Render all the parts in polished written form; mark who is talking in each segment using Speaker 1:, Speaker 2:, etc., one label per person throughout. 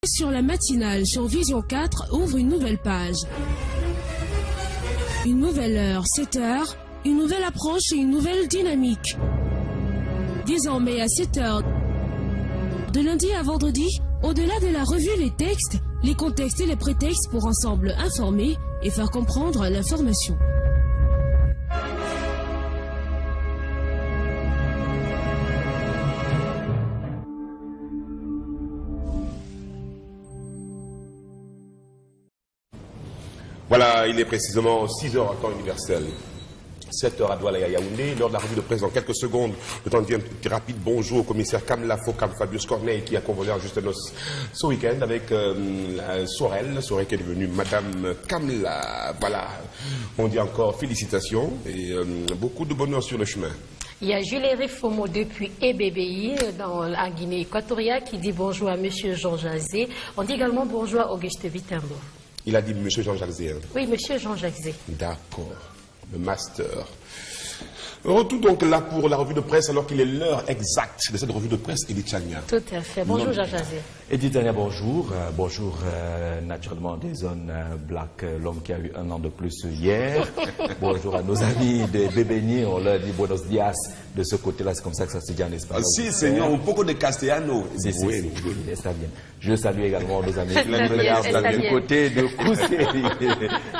Speaker 1: Sur la matinale sur Vision 4 ouvre une nouvelle page. Une nouvelle heure, 7 heures, une nouvelle approche et une nouvelle dynamique. Désormais à 7 heures, de lundi à vendredi, au-delà de la revue, les textes, les contextes et les prétextes pour ensemble informer et faire comprendre l'information.
Speaker 2: Voilà, il est précisément 6 heures en temps universel. 7 heures à Douala et à Yaoundé. Lors de la revue de presse, dans quelques secondes, le temps de dire un petit rapide bonjour au commissaire Kamla Fokam Fabius Corneille qui a convolé en juste noces ce week-end avec Sorel qui est devenue Madame Kamla. Voilà, on dit encore félicitations et beaucoup de bonheur sur le chemin.
Speaker 3: Il y a Jules Fomo depuis EBBI dans la Guinée équatoriale qui dit bonjour à M. Jean Jazé. On dit également bonjour à Auguste Vitembo.
Speaker 2: Il a dit M. Jean-Jacques Zé.
Speaker 3: Oui, M. Jean-Jacques Zé.
Speaker 2: D'accord. Le master. Retour donc là pour la revue de presse alors qu'il est l'heure exacte de cette revue de presse, Edith Chania.
Speaker 3: Tout à fait. Bonjour Jean-Jacques Zé.
Speaker 4: Edith Chania, bonjour. Bonjour naturellement des zones Black, l'homme qui a eu 1 an de plus hier. Bonjour à nos amis de Bébéni, on leur dit buenos dias de ce côté-là, c'est comme ça que ça se dit en espagnol.
Speaker 2: Si, Seigneur, un peu de castellano.
Speaker 4: Si, está bien. Je salue également nos amis du côté de Kousséri,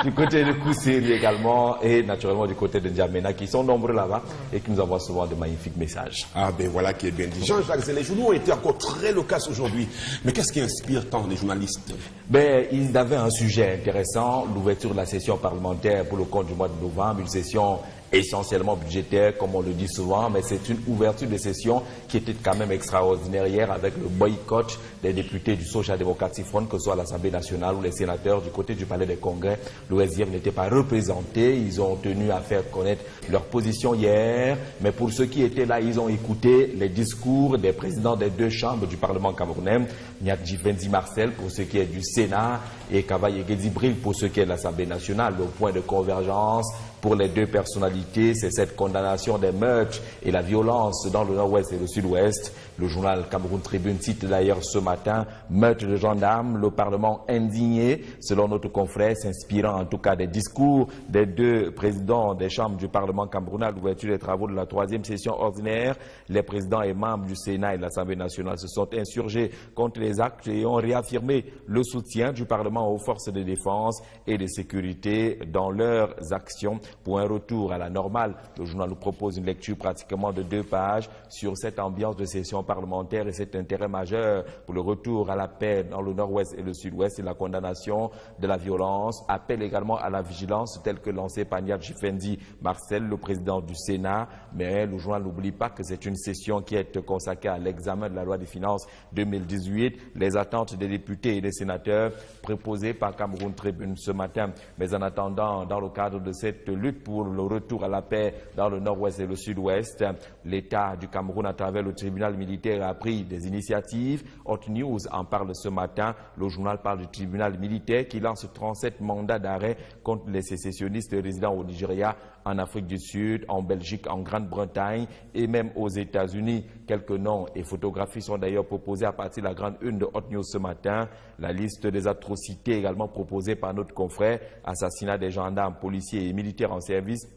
Speaker 4: du côté de Kousséri également, et naturellement du côté de N'Djamena, qui sont nombreux là-bas et qui nous envoient souvent de magnifiques messages. Ah
Speaker 2: ben voilà qui est bien dit. Jean-Jacques, les journaux ont été encore très loquaces aujourd'hui. Mais qu'est-ce qui inspire tant les journalistes?
Speaker 4: Ben, ils avaient un sujet intéressant, l'ouverture de la session parlementaire pour le compte du mois de novembre, une session essentiellement budgétaire, comme on le dit souvent, mais c'est une ouverture de session qui était quand même extraordinaire hier avec le boycott des députés du Social Democratic Front, que ce soit à l'Assemblée nationale ou les sénateurs du côté du Palais des Congrès. L'OSDF n'était pas représenté, ils ont tenu à faire connaître leur position hier, mais pour ceux qui étaient là, ils ont écouté les discours des présidents des 2 chambres du Parlement camerounais, Nyadji Fendi Marcel pour ce qui est du Sénat et Kavaye Gedibril pour ce qui est de l'Assemblée nationale. Le point de convergence pour les 2 personnalités, c'est cette condamnation des meurtres et la violence dans le nord-ouest et le sud-ouest. Le journal Cameroun Tribune cite d'ailleurs ce matin « Meurtre de gendarmes, le Parlement indigné », selon notre confrère, s'inspirant en tout cas des discours des 2 présidents des chambres du Parlement camerounais à l'ouverture des travaux de la 3e session ordinaire. Les présidents et membres du Sénat et de l'Assemblée nationale se sont insurgés contre les actes et ont réaffirmé le soutien du Parlement aux forces de défense et de sécurité dans leurs actions. Pour un retour à la normale, le journal nous propose une lecture pratiquement de 2 pages sur cette ambiance de session parlementaire et cet intérêt majeur pour le retour à la paix dans le nord-ouest et le sud-ouest et la condamnation de la violence. Appel également à la vigilance telle que lancée par Nyadji Fendi Marcel, le président du Sénat. Mais le journal n'oublie pas que c'est une session qui est consacrée à l'examen de la loi des finances 2018. Les attentes des députés et des sénateurs proposées par Cameroun Tribune ce matin. Mais en attendant, dans le cadre de cette lutte pour le retour à la paix dans le nord-ouest et le sud-ouest, l'État du Cameroun à travers le tribunal militaire a pris des initiatives. Hot News en parle ce matin. Le journal parle du tribunal militaire qui lance 37 mandats d'arrêt contre les sécessionnistes résidant au Nigeria, en Afrique du Sud, en Belgique, en Grande-Bretagne et même aux États-Unis. Quelques noms et photographies sont d'ailleurs proposés à partir de la grande une de Hot News ce matin. La liste des atrocités également proposée par notre confrère, assassinat des gendarmes, policiers et militaires en service,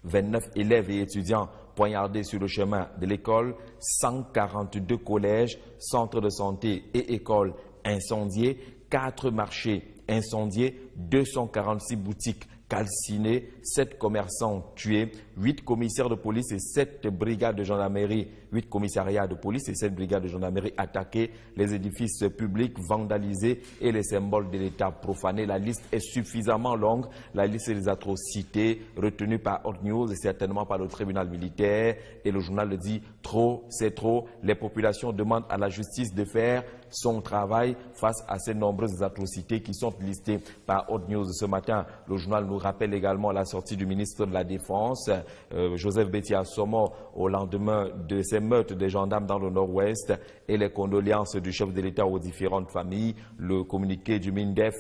Speaker 4: 29 élèves et étudiants poignardés sur le chemin de l'école, 142 collèges, centres de santé et écoles incendiés, 4 marchés incendiés, 246 boutiques calcinés, 7 commerçants tués, 8 commissaires de police et 7 brigades de gendarmerie, 8 commissariats de police et 7 brigades de gendarmerie attaqués, les édifices publics vandalisés et les symboles de l'État profanés. La liste est suffisamment longue, la liste des atrocités retenues par Hot News et certainement par le tribunal militaire. Et le journal le dit, trop, c'est trop. Les populations demandent à la justice de faire son travail face à ces nombreuses atrocités qui sont listées par Hot News ce matin. Le journal nous rappelle également la sortie du ministre de la Défense, Joseph Betty Assomo, au lendemain de ces meurtres des gendarmes dans le nord-ouest et les condoléances du chef de l'État aux différentes familles. Le communiqué du MINDEF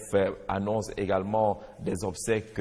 Speaker 4: annonce également des obsèques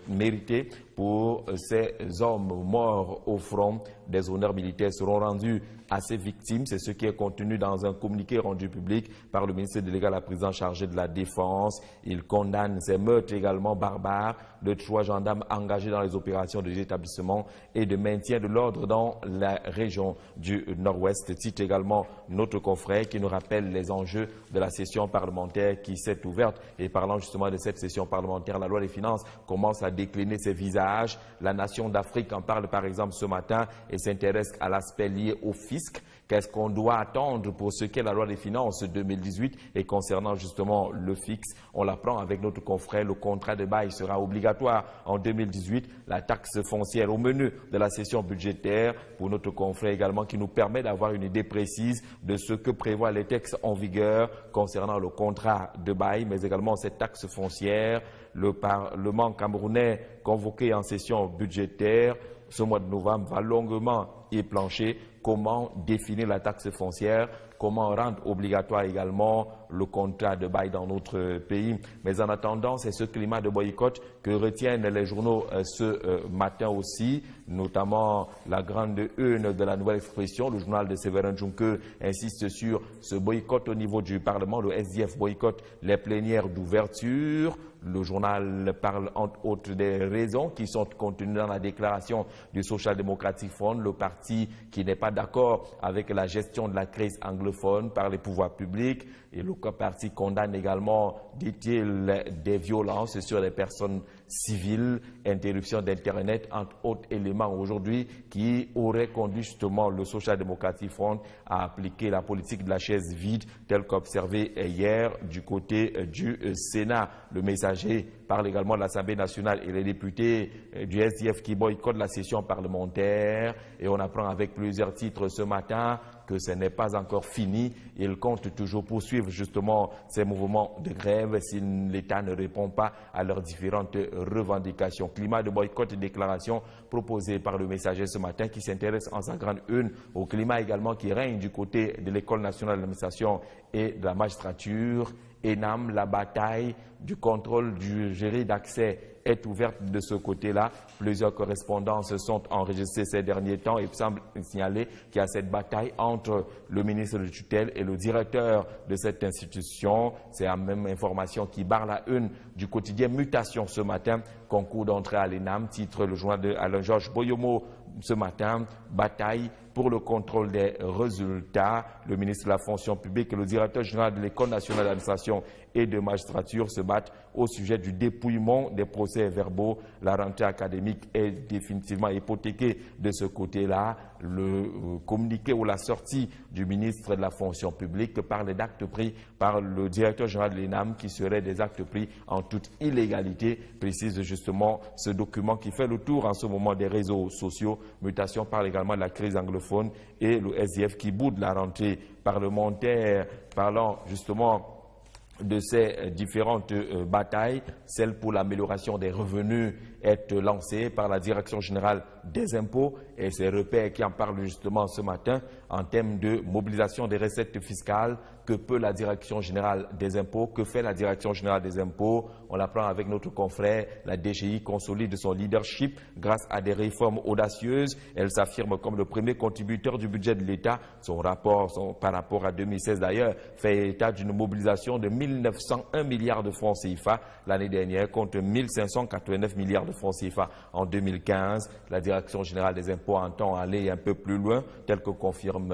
Speaker 4: méritées pour ces hommes morts au front. Des honneurs militaires seront rendus à ces victimes. C'est ce qui est contenu dans un communiqué rendu public par le ministre délégué à la présidence chargé de la Défense. Il condamne ces meurtres également barbares de 3 gendarmes engagés dans les opérations de détablissement et de maintien de l'ordre dans la région du Nord-Ouest. Cite également notre confrère qui nous rappelle les enjeux de la session parlementaire qui s'est ouverte. Et parlant justement de cette session parlementaire, la loi des finances commence à décliner ses visages. La nation d'Afrique en parle par exemple ce matin et s'intéresse à l'aspect lié au fisc. Qu'est-ce qu'on doit attendre pour ce qu'est la loi des finances 2018 et concernant justement le fixe, on l'apprend avec notre confrère, le contrat de bail sera obligatoire en 2018, la taxe foncière au menu de la session budgétaire pour notre confrère également qui nous permet d'avoir une idée précise de ce que prévoient les textes en vigueur concernant le contrat de bail, mais également cette taxe foncière. Le Parlement camerounais convoqué en session budgétaire ce mois de novembre va longuement y plancher. Comment définir la taxe foncière, comment rendre obligatoire également le contrat de bail dans notre pays. Mais en attendant, c'est ce climat de boycott que retiennent les journaux ce matin aussi, notamment la grande une de la Nouvelle Expression. Le journal de Séverin Djunke insiste sur ce boycott au niveau du Parlement. Le SDF boycotte les plénières d'ouverture. Le journal parle entre autres des raisons qui sont contenues dans la déclaration du Social Democratic Front, le parti qui n'est pas d'accord avec la gestion de la crise anglophone par les pouvoirs publics. Et le parti condamne également, dit-il, des violences sur les personnes civiles, interruption d'Internet, entre autres éléments aujourd'hui qui auraient conduit justement le Social Democratic Front à appliquer la politique de la chaise vide, telle qu'observée hier du côté du Sénat. Le messager parle également de l'Assemblée nationale et les députés du SDF qui boycottent la session parlementaire. Et on apprend avec plusieurs titres ce matin que ce n'est pas encore fini. Ils comptent toujours poursuivre justement ces mouvements de grève si l'État ne répond pas à leurs différentes revendications. Climat de boycott et déclaration proposée par le messager ce matin qui s'intéresse en sa grande une au climat également qui règne du côté de l'École nationale d'administration et de la magistrature. ENAM, la bataille du contrôle du jury d'accès est ouverte de ce côté-là. Plusieurs correspondances sont enregistrées ces derniers temps et il semble signaler qu'il y a cette bataille entre le ministre de tutelle et le directeur de cette institution. C'est la même information qui barre la une du quotidien Mutation ce matin. Concours d'entrée à l'ENAM, titre le journal de Alain-Georges Boyomo ce matin. Bataille pour le contrôle des résultats. Le ministre de la fonction publique et le directeur général de l'École nationale d'administration et de magistrature se battent au sujet du dépouillement des procès-verbaux. La rentrée académique est définitivement hypothéquée de ce côté-là. Le communiqué ou la sortie du ministre de la fonction publique parle d'actes pris par le directeur général de l'ENAM qui seraient des actes pris en toute illégalité, précise justement ce document qui fait le tour en ce moment des réseaux sociaux. Mutation parle également de la crise anglophone et le SDF qui boude la rentrée parlementaire, parlant justement de ces différentes batailles. Celle pour l'amélioration des revenus est lancée par la Direction générale des impôts et ses repères qui en parlent justement ce matin en termes de mobilisation des recettes fiscales. Que peut la Direction générale des impôts? Que fait la Direction générale des impôts? On l'apprend avec notre confrère. La DGI consolide son leadership grâce à des réformes audacieuses. Elle s'affirme comme le premier contributeur du budget de l'État. Son rapport, par rapport à 2016 d'ailleurs, fait état d'une mobilisation de 1901 milliards de francs CFA l'année dernière contre 1589 milliards de francs CFA en 2015. La Direction générale des impôts entend aller un peu plus loin, tel que confirme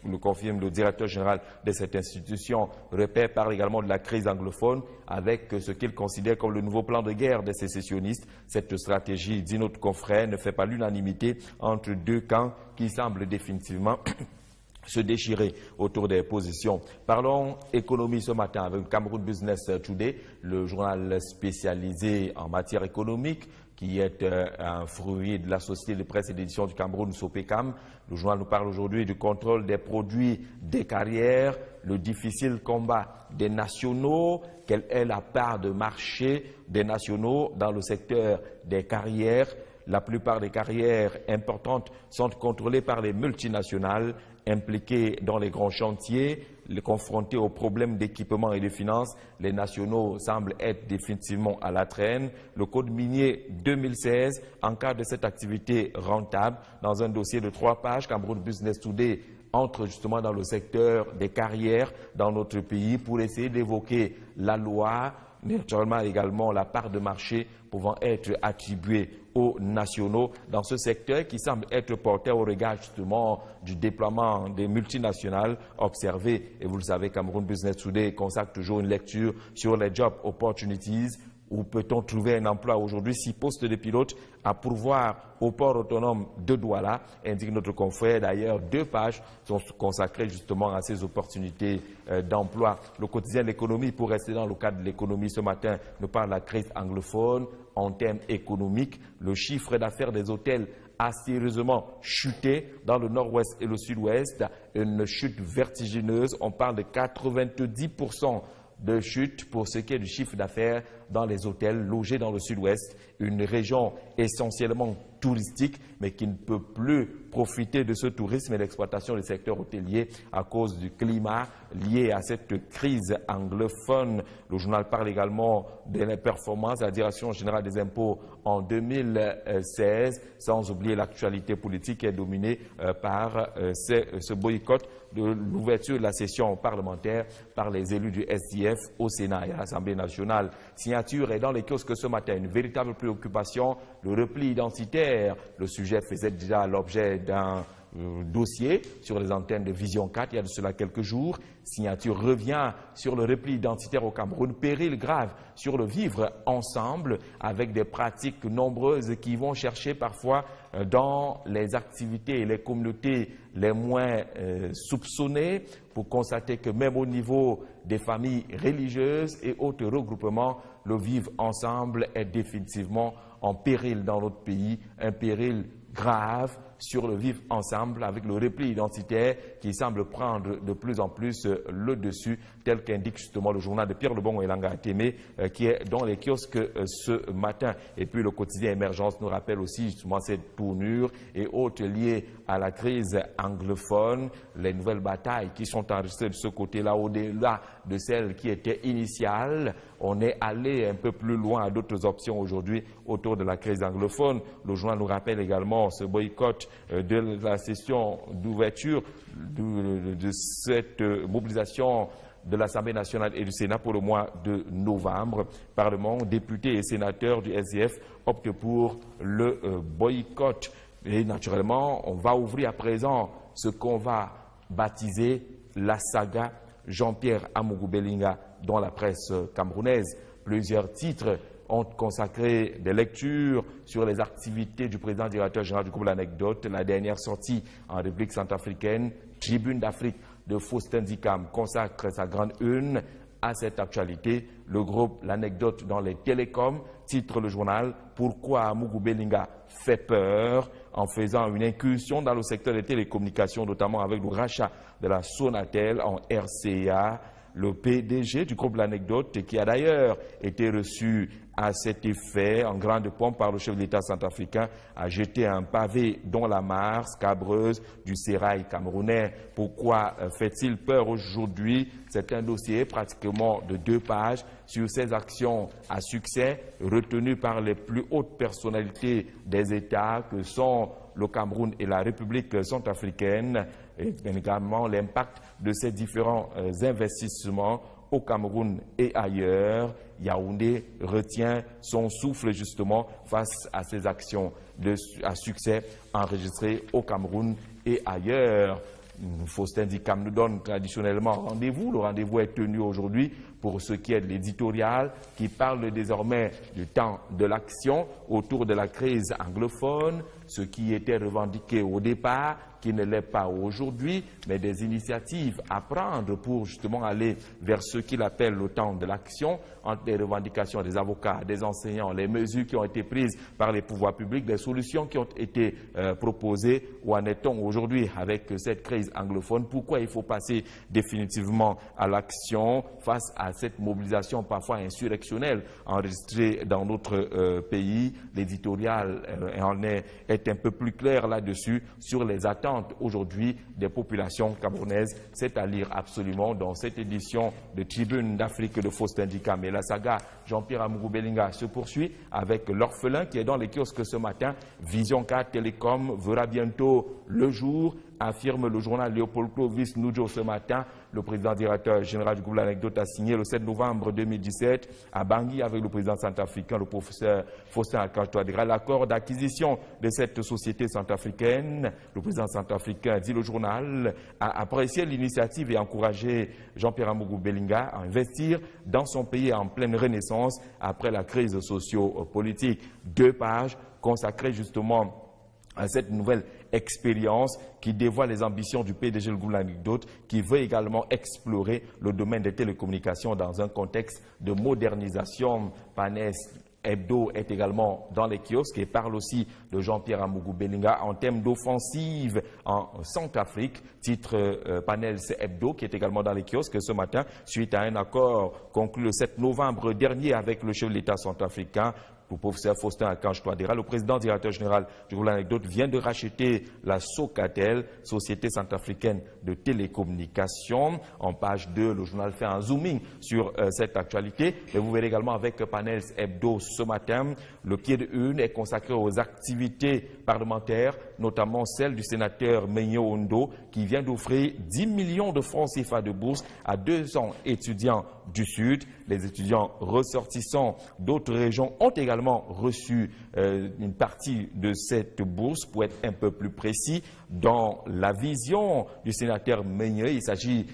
Speaker 4: le directeur général de cette institution. Repère parle également de la crise anglophone avec ce qu'il considère comme le nouveau plan de guerre des sécessionnistes. Cette stratégie, dit notre confrère, ne fait pas l'unanimité entre deux camps qui semblent définitivement se déchirer autour des positions. Parlons économie ce matin avec Cameroun Business Today, le journal spécialisé en matière économique qui est un fruit de la société de presse et d'édition du Cameroun, Sopecam. Le journal nous parle aujourd'hui du contrôle des produits des carrières, le difficile combat des nationaux, quelle est la part de marché des nationaux dans le secteur des carrières. La plupart des carrières importantes sont contrôlées par les multinationales impliquées dans les grands chantiers. confrontés aux problèmes d'équipement et de finances, les nationaux semblent être définitivement à la traîne. Le Code minier 2016 encadre cette activité rentable dans un dossier de 3 pages. Cameroun Business Today entre justement dans le secteur des carrières dans notre pays pour essayer d'évoquer la loi, mais naturellement également la part de marché pouvant être attribuée aux nationaux dans ce secteur qui semble être porté au regard justement du déploiement des multinationales observées. Et vous le savez, Cameroun Business Today consacre toujours une lecture sur les job opportunities. Où peut-on trouver un emploi aujourd'hui? 6 postes de pilote à pourvoir au port autonome de Douala, indique notre confrère. D'ailleurs, 2 pages sont consacrées justement à ces opportunités d'emploi. Le quotidien de l'économie, pour rester dans le cadre de l'économie ce matin, nous parle de la crise anglophone. En termes économiques, le chiffre d'affaires des hôtels a sérieusement chuté dans le nord-ouest et le sud-ouest. Une chute vertigineuse, on parle de 90% de chute pour ce qui est du chiffre d'affaires dans les hôtels logés dans le sud-ouest, une région essentiellement touristique, mais qui ne peut plus profiter de ce tourisme et de l'exploitation du secteur hôtelier à cause du climat lié à cette crise anglophone. Le journal parle également de la performance de la Direction générale des impôts en 2016, sans oublier l'actualité politique qui est dominée par ce boycott de l'ouverture de la session parlementaire par les élus du SDF au Sénat et à l'Assemblée nationale. Signature est dans les kiosques ce matin, une véritable préoccupation, le repli identitaire. Le sujet faisait déjà l'objet d'un dossier sur les antennes de Vision 4 il y a de cela quelques jours. Signature revient sur le repli identitaire au Cameroun, péril grave sur le vivre ensemble avec des pratiques nombreuses qui vont chercher parfois dans les activités et les communautés les moins soupçonnées pour constater que même au niveau des familles religieuses et autres regroupements, le vivre ensemble est définitivement en péril dans notre pays, un péril grave sur le vivre ensemble avec le repli identitaire qui semble prendre de plus en plus le dessus, tel qu'indique justement le journal de Pierre Lebon et Langa Atémé qui est dans les kiosques ce matin. Et puis le quotidien Émergence nous rappelle aussi justement cette tournure et autres liées à la crise anglophone, les nouvelles batailles qui sont enregistrées de ce côté-là au-delà de celles qui étaient initiales. On est allé un peu plus loin à d'autres options aujourd'hui autour de la crise anglophone. Le journal nous rappelle également ce boycott de la session d'ouverture de cette mobilisation de l'Assemblée nationale et du Sénat pour le mois de novembre. Parlement, députés et sénateurs du SDF optent pour le boycott. Et naturellement, on va ouvrir à présent ce qu'on va baptiser la saga Jean-Pierre Amougou Bellinga dans la presse camerounaise. Plusieurs titres ont consacré des lectures sur les activités du président directeur général du groupe L'Anecdote. La dernière sortie en République centrafricaine, Tribune d'Afrique de Faustin Dikam, consacre sa grande une à cette actualité. Le groupe L'Anecdote dans les télécoms titre le journal « Pourquoi Amougou Bellinga fait peur ?» en faisant une incursion dans le secteur des télécommunications, notamment avec le rachat de la Sonatel en RCA. Le PDG du groupe L'Anecdote, qui a d'ailleurs été reçu à cet effet en grande pompe par le chef de l'État centrafricain, a jeté un pavé dans la mare scabreuse du sérail camerounais. Pourquoi fait-il peur aujourd'hui? C'est un dossier pratiquement de 2 pages sur ces actions à succès retenues par les plus hautes personnalités des États que sont le Cameroun et la République centrafricaine, et également l'impact de ces différents investissements au Cameroun et ailleurs. Yaoundé retient son souffle justement face à ces actions à succès enregistrées au Cameroun et ailleurs. Faustin Dikam nous donne traditionnellement rendez-vous. Le rendez-vous est tenu aujourd'hui pour ce qui est de l'éditorial qui parle désormais du temps de l'action autour de la crise anglophone, ce qui était revendiqué au départ, qui ne l'est pas aujourd'hui, mais des initiatives à prendre pour justement aller vers ce qu'il appelle le temps de l'action, entre les revendications des avocats, des enseignants, les mesures qui ont été prises par les pouvoirs publics, des solutions qui ont été proposées. Où en est-on aujourd'hui avec cette crise anglophone? Pourquoi il faut passer définitivement à l'action face à cette mobilisation parfois insurrectionnelle enregistrée dans notre pays? L'éditorial est un peu plus clair là-dessus sur les attentes attentes aujourd'hui des populations camerounaises. C'est à lire absolument dans cette édition de Tribune d'Afrique de Faustin Dikam. Et la saga Jean-Pierre Amougou Belinga se poursuit avec l'orphelin qui est dans les kiosques ce matin. Vision 4 Télécom verra bientôt le jour, affirme le journal Léopold Clovis Nujo ce matin. Le président directeur général du groupe L'Anecdote a signé le 7 novembre 2017 à Bangui avec le président centrafricain, le professeur Faustin Archange Touadéra, l'accord d'acquisition de cette société centrafricaine. Le président centrafricain, dit le journal, a apprécié l'initiative et encouragé Jean-Pierre Amougou Belinga à investir dans son pays en pleine renaissance après la crise socio-politique. 2 pages consacrées justement à cette nouvelle expérience qui dévoile les ambitions du PDG du groupe L'Anecdote, qui veut également explorer le domaine des télécommunications dans un contexte de modernisation. Panès Hebdo est également dans les kiosques et parle aussi de Jean-Pierre Amougou Belinga en termes d'offensive en Centrafrique. Titre Panels Hebdo qui est également dans les kiosques ce matin suite à un accord conclu le 7 novembre dernier avec le chef de l'État centrafricain. Le professeur Faustin Archange Touadéra, le président directeur général du groupe L'Anecdote, vient de racheter la Socatel, société centrafricaine de télécommunications. En page 2, le journal fait un zooming sur cette actualité. Et vous verrez également avec Panels Hebdo ce matin, le pied de une est consacré aux activités parlementaires, notamment celle du sénateur Menyo Ondo, qui vient d'offrir 10 millions de francs CFA de bourse à 200 étudiants du Sud. Les étudiants ressortissants d'autres régions ont également reçu une partie de cette bourse. Pour être un peu plus précis, dans la vision du sénateur Meunier, il s'agit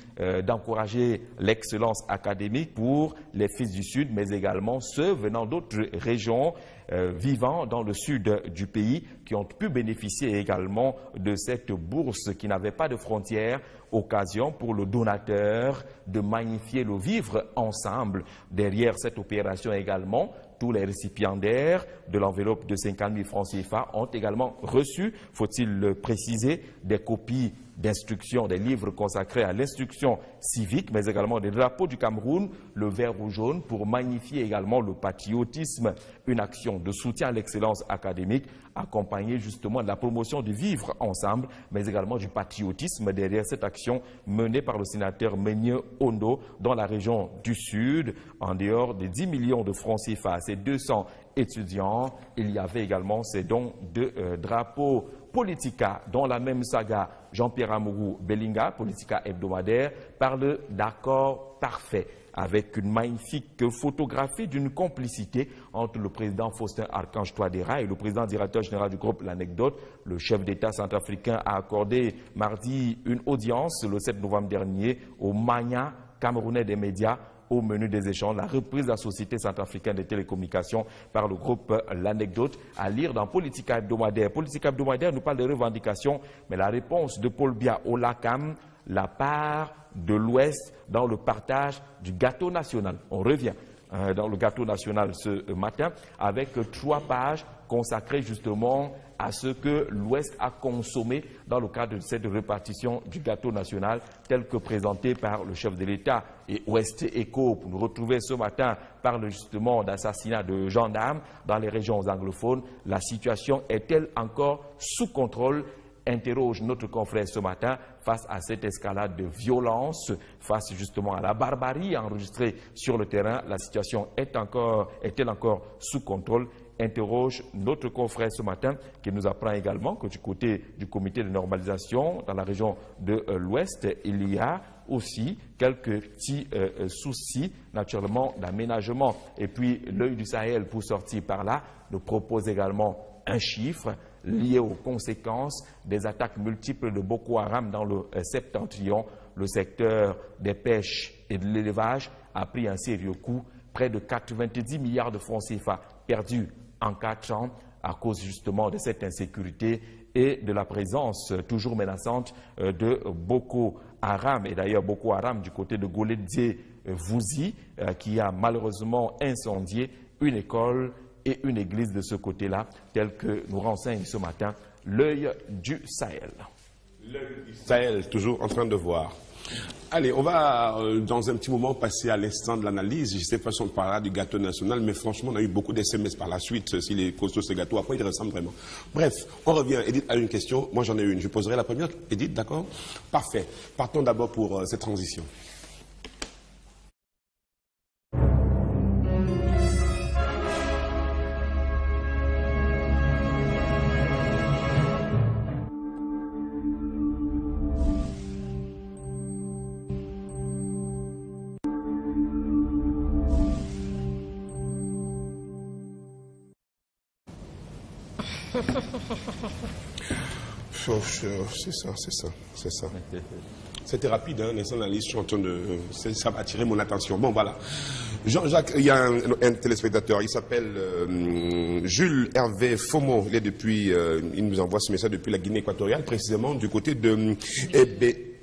Speaker 4: d'encourager l'excellence académique pour les fils du Sud, mais également ceux venant d'autres régions vivant dans le sud du pays qui ont pu bénéficier également de cette bourse qui n'avait pas de frontières. Occasion pour le donateur de magnifier le vivre ensemble. Derrière cette opération également, tous les récipiendaires de l'enveloppe de 50 000 francs CFA ont également reçu, faut-il le préciser, des copies d'instruction, des livres consacrés à l'instruction civique, mais également des drapeaux du Cameroun, le vert ou jaune, pour magnifier également le patriotisme, une action de soutien à l'excellence académique, accompagnée justement de la promotion du vivre ensemble, mais également du patriotisme derrière cette action menée par le sénateur Menyo Ondo dans la région du Sud. En dehors des 10 millions de francs CFA à ces 200 étudiants, il y avait également ces dons de drapeaux Politica. Dans la même saga, Jean-Pierre Amougou Belinga, Politica hebdomadaire, parle d'accord parfait, avec une magnifique photographie d'une complicité entre le président Faustin Archange Touadéra et le président directeur général du groupe L'Anecdote. Le chef d'État centrafricain a accordé mardi une audience le 7 novembre dernier au Mania camerounais des médias. Au menu des échanges, la reprise de la société centrafricaine des télécommunications par le groupe L'Anecdote, à lire dans Politica hebdomadaire. Politica hebdomadaire nous parle de revendications, mais la réponse de Paul Biya au LACAM, la part de l'Ouest dans le partage du gâteau national. On revient dans le gâteau national ce matin avec 3 pages consacrées justement à ce que l'Ouest a consommé dans le cadre de cette répartition du gâteau national tel que présenté par le chef de l'État. Et Ouest Echo, pour nous retrouver ce matin, parle justement d'assassinat de gendarmes dans les régions anglophones. La situation est-elle encore sous contrôle? Interroge notre confrère ce matin face à cette escalade de violence, face justement à la barbarie enregistrée sur le terrain. La situation est-elle encore sous contrôle? Interroge notre confrère ce matin qui nous apprend également que du côté du comité de normalisation dans la région de l'Ouest, il y a aussi quelques petits soucis naturellement d'aménagement. Et puis l'œil du Sahel pour sortir par là nous propose également un chiffre lié aux conséquences des attaques multiples de Boko Haram dans le septentrion. Le secteur des pêches et de l'élevage a pris un sérieux coup, près de 90 milliards de francs CFA perdus en 4 ans à cause justement de cette insécurité et de la présence toujours menaçante de Boko Haram. Et d'ailleurs Boko Haram du côté de Goledze-Vouzi qui a malheureusement incendié une école et une église de ce côté-là, tel que nous renseigne ce matin l'œil du Sahel.
Speaker 2: L'œil du Sahel, toujours en train de voir. Allez, on va dans un petit moment passer à l'instant de l'analyse. Je sais pas si on parlera du gâteau national, mais franchement, on a eu beaucoup d'SMS par la suite. S'il est costaud ce gâteau, après il ressemble vraiment. Bref, on revient. Edith a une question. Moi, j'en ai une. Je poserai la première. Edith, d'accord? Parfait. Partons d'abord pour cette transition. C'est ça. C'était rapide, hein, les analyses, je suis en train de... Ça va attirer mon attention. Bon, voilà. Jean-Jacques, il y a un téléspectateur, il s'appelle Jules Hervé Fomo. Il est depuis... il nous envoie ce message depuis la Guinée équatoriale, précisément du côté de...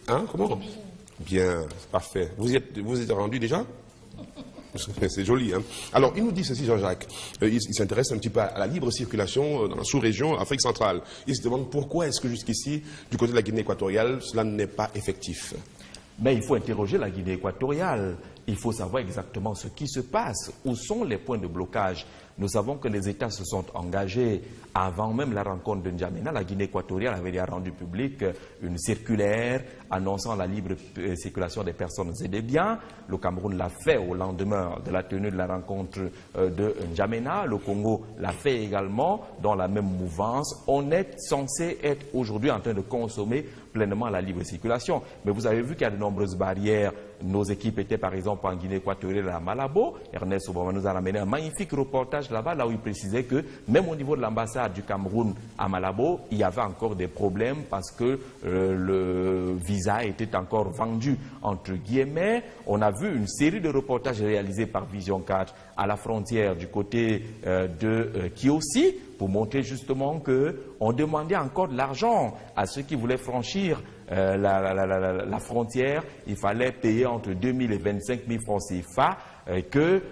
Speaker 2: Hein, comment? Bien, parfait. Vous êtes rendu déjà? C'est joli, hein. Alors, il nous dit ceci, Jean-Jacques. Il s'intéresse un petit peu à la libre circulation dans la sous-région Afrique centrale. Il se demande pourquoi est-ce que jusqu'ici, du côté de la Guinée équatoriale, cela n'est pas effectif.
Speaker 4: Mais il faut interroger la Guinée équatoriale. Il faut savoir exactement ce qui se passe. Où sont les points de blocage? Nous savons que les États se sont engagés avant même la rencontre de N'Djamena. La Guinée équatoriale avait déjà rendu public une circulaire annonçant la libre circulation des personnes et des biens. Le Cameroun l'a fait au lendemain de la tenue de la rencontre de N'Djamena. Le Congo l'a fait également dans la même mouvance. On est censé être aujourd'hui en train de consommer pleinement la libre circulation. Mais vous avez vu qu'il y a de nombreuses barrières. Nos équipes étaient par exemple en Guinée équatoriale à Malabo. Ernest Obama nous a ramené un magnifique reportage là-bas, là où il précisait que même au niveau de l'ambassade du Cameroun à Malabo, il y avait encore des problèmes parce que le visa était encore vendu entre guillemets. On a vu une série de reportages réalisés par Vision 4 à la frontière du côté de Kiossi pour montrer justement qu'on demandait encore de l'argent à ceux qui voulaient franchir la frontière. Il fallait payer entre 2 000 et 25 000 francs CFA, que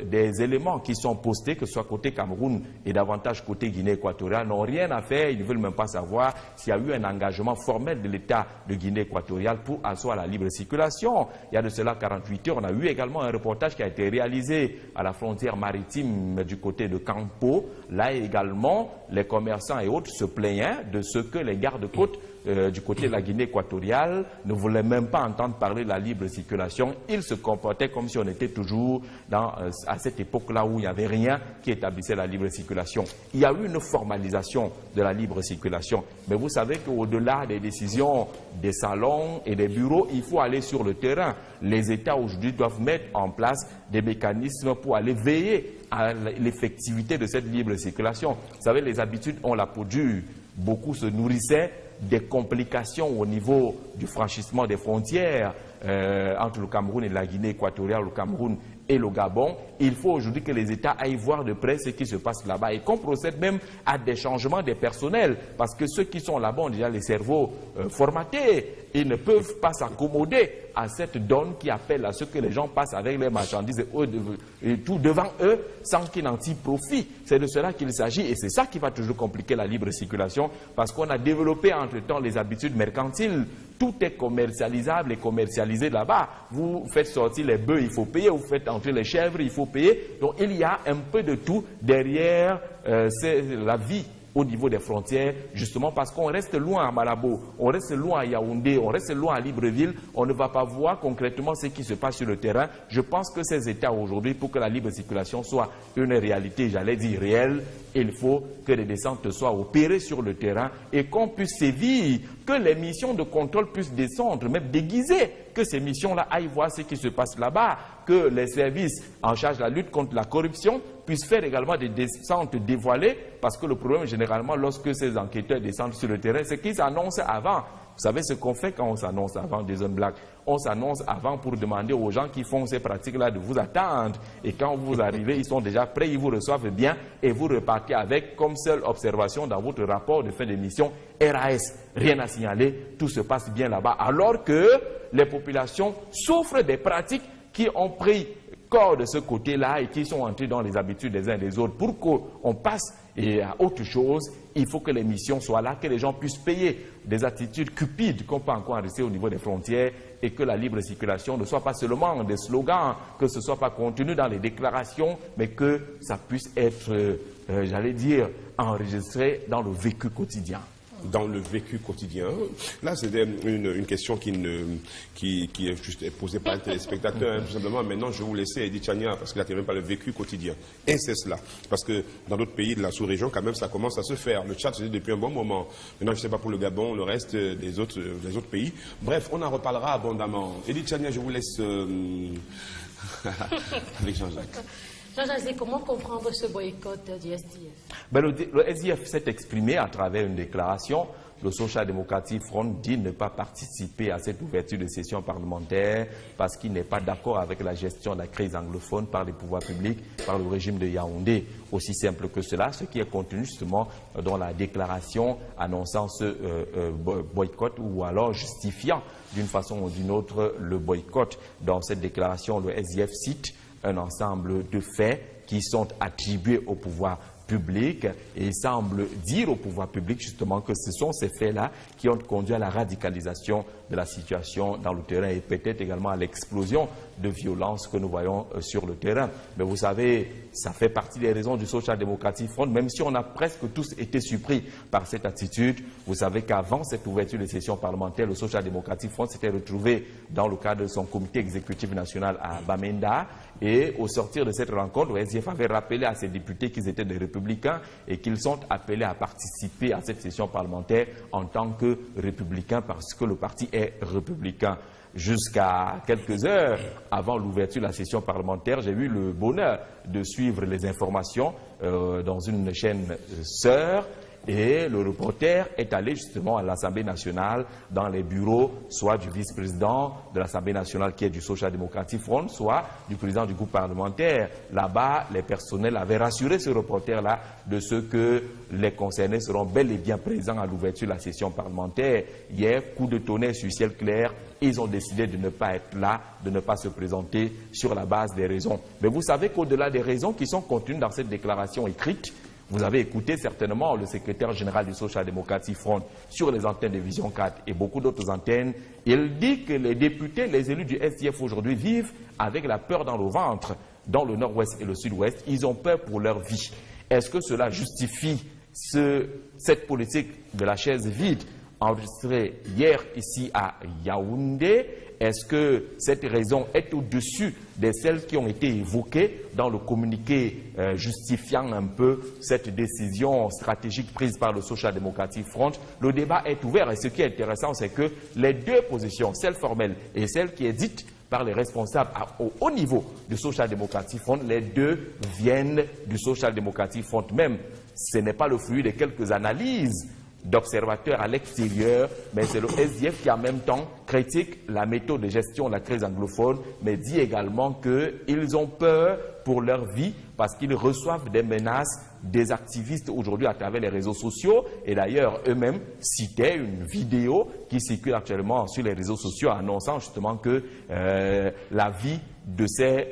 Speaker 4: des éléments qui sont postés, que ce soit côté Cameroun et davantage côté Guinée équatoriale, n'ont rien à faire. Ils ne veulent même pas savoir s'il y a eu un engagement formel de l'État de Guinée équatoriale pour asseoir la libre circulation. Il y a de cela 48 heures, on a eu également un reportage qui a été réalisé à la frontière maritime du côté de Campo. Là également, les commerçants et autres se plaignaient de ce que les gardes-côtes du côté de la Guinée équatoriale ne voulaient même pas entendre parler de la libre circulation. Ils se comportaient comme si on était toujours à cette époque-là où il n'y avait rien qui établissait la libre circulation. Il y a eu une formalisation de la libre circulation. Mais vous savez qu'au-delà des décisions des salons et des bureaux, il faut aller sur le terrain. Les États aujourd'hui doivent mettre en place des mécanismes pour aller veiller à l'effectivité de cette libre circulation. Vous savez, les habitudes ont la peau dure. Beaucoup se nourrissaient des complications au niveau du franchissement des frontières entre le Cameroun et la Guinée équatoriale, le Cameroun et le Gabon. Il faut aujourd'hui que les États aillent voir de près ce qui se passe là-bas et qu'on procède même à des changements des personnels parce que ceux qui sont là-bas ont déjà les cerveaux formatés. Ils ne peuvent pas s'accommoder à cette donne qui appelle à ce que les gens passent avec les marchandises et tout devant eux sans qu'ils n'en tirent profit. C'est de cela qu'il s'agit et c'est ça qui va toujours compliquer la libre circulation parce qu'on a développé entre-temps les habitudes mercantiles. Tout est commercialisable et commercialisé là-bas. Vous faites sortir les bœufs, il faut payer. Vous faites entrer les chèvres, il faut payer. Donc il y a un peu de tout derrière la vie au niveau des frontières, justement parce qu'on reste loin à Malabo, on reste loin à Yaoundé, on reste loin à Libreville, on ne va pas voir concrètement ce qui se passe sur le terrain. Je pense que ces États aujourd'hui, pour que la libre circulation soit une réalité, j'allais dire réelle, il faut que les descentes soient opérées sur le terrain et qu'on puisse sévir, que les missions de contrôle puissent descendre, même déguisées, que ces missions-là aillent voir ce qui se passe là-bas, que les services en charge de la lutte contre la corruption puissent faire également des descentes dévoilées, parce que le problème généralement lorsque ces enquêteurs descendent sur le terrain, c'est qu'ils s'annoncent avant. Vous savez ce qu'on fait quand on s'annonce avant des zones blagues? On s'annonce avant pour demander aux gens qui font ces pratiques-là de vous attendre. Et quand vous arrivez, ils sont déjà prêts, ils vous reçoivent bien et vous repartez avec comme seule observation dans votre rapport de fin d'émission RAS. Rien à signaler, tout se passe bien là-bas. Alors que les populations souffrent des pratiques qui ont pris corps de ce côté-là et qui sont entrés dans les habitudes des uns et des autres. Pour qu'on passe à autre chose, il faut que les missions soient là, que les gens puissent payer des attitudes cupides qu'on peut encore enregistrer au niveau des frontières. et que la libre circulation ne soit pas seulement des slogans, que ce ne soit pas contenu dans les déclarations, mais que ça puisse être, j'allais dire, enregistré dans le vécu quotidien.
Speaker 2: Dans le vécu quotidien. Là, c'est une question qui est juste posée par un téléspectateur, hein, tout simplement. Maintenant, je vais vous laisser Edith Chania, parce que là, il n'y a même pas le vécu quotidien. Et c'est cela. Parce que dans d'autres pays de la sous-région, quand même, ça commence à se faire. Le Tchad se dit depuis un bon moment. Maintenant, je ne sais pas pour le Gabon, le reste des autres pays. Bref, on en reparlera abondamment. Edith Chania, je vous laisse avec Jean-Jacques.
Speaker 3: Jean-Jacques, comment comprendre ce boycott du SDF?
Speaker 4: Le SDF s'est exprimé à travers une déclaration. Le Social Democratic Front dit ne pas participer à cette ouverture de session parlementaire parce qu'il n'est pas d'accord avec la gestion de la crise anglophone par les pouvoirs publics, par le régime de Yaoundé. Aussi simple que cela, ce qui est contenu justement dans la déclaration annonçant ce boycott ou alors justifiant d'une façon ou d'une autre le boycott. Dans cette déclaration, le SDF cite un ensemble de faits qui sont attribués au pouvoir public et il semble dire au pouvoir public justement que ce sont ces faits-là qui ont conduit à la radicalisation de la situation dans le terrain et peut-être également à l'explosion de violence que nous voyons sur le terrain. Mais vous savez, ça fait partie des raisons du Social Democratic Front, même si on a presque tous été surpris par cette attitude. Vous savez qu'avant cette ouverture de session parlementaire, le Social Democratic Front s'était retrouvé dans le cadre de son comité exécutif national à Bamenda et au sortir de cette rencontre, le SDF avait rappelé à ses députés qu'ils étaient des républicains et qu'ils sont appelés à participer à cette session parlementaire en tant que républicains parce que le parti est républicain. Jusqu'à quelques heures avant l'ouverture de la session parlementaire, j'ai eu le bonheur de suivre les informations dans une chaîne sœur et le reporter est allé justement à l'Assemblée nationale dans les bureaux soit du vice-président de l'Assemblée nationale qui est du Social Democratic Front, soit du président du groupe parlementaire. Là-bas, les personnels avaient rassuré ce reporter-là de ce que les concernés seront bel et bien présents à l'ouverture de la session parlementaire. Hier, coup de tonnerre sur ciel clair, ils ont décidé de ne pas être là, de ne pas se présenter sur la base des raisons. Mais vous savez qu'au-delà des raisons qui sont contenues dans cette déclaration écrite, vous avez écouté certainement le secrétaire général du Social Democratic Front sur les antennes de Vision 4 et beaucoup d'autres antennes. Il dit que les députés, les élus du SDF aujourd'hui vivent avec la peur dans le ventre. Dans le nord-ouest et le sud-ouest, ils ont peur pour leur vie. Est-ce que cela justifie cette politique de la chaise vide enregistrée hier ici à Yaoundé? Est-ce que cette raison est au-dessus de celles qui ont été évoquées dans le communiqué justifiant un peu cette décision stratégique prise par le Social Democratic Front? Le débat est ouvert et ce qui est intéressant, c'est que les deux positions, celle formelle et celle qui est dite par les responsables au haut niveau du Social Democratic Front, les deux viennent du Social Democratic Front même. Ce n'est pas le fruit de quelques analyses d'observateurs à l'extérieur, mais c'est le SDF qui en même temps critique la méthode de gestion de la crise anglophone, mais dit également qu'ils ont peur pour leur vie parce qu'ils reçoivent des menaces des activistes aujourd'hui à travers les réseaux sociaux. Et d'ailleurs, eux-mêmes citaient une vidéo qui circule actuellement sur les réseaux sociaux annonçant justement que la vie de ces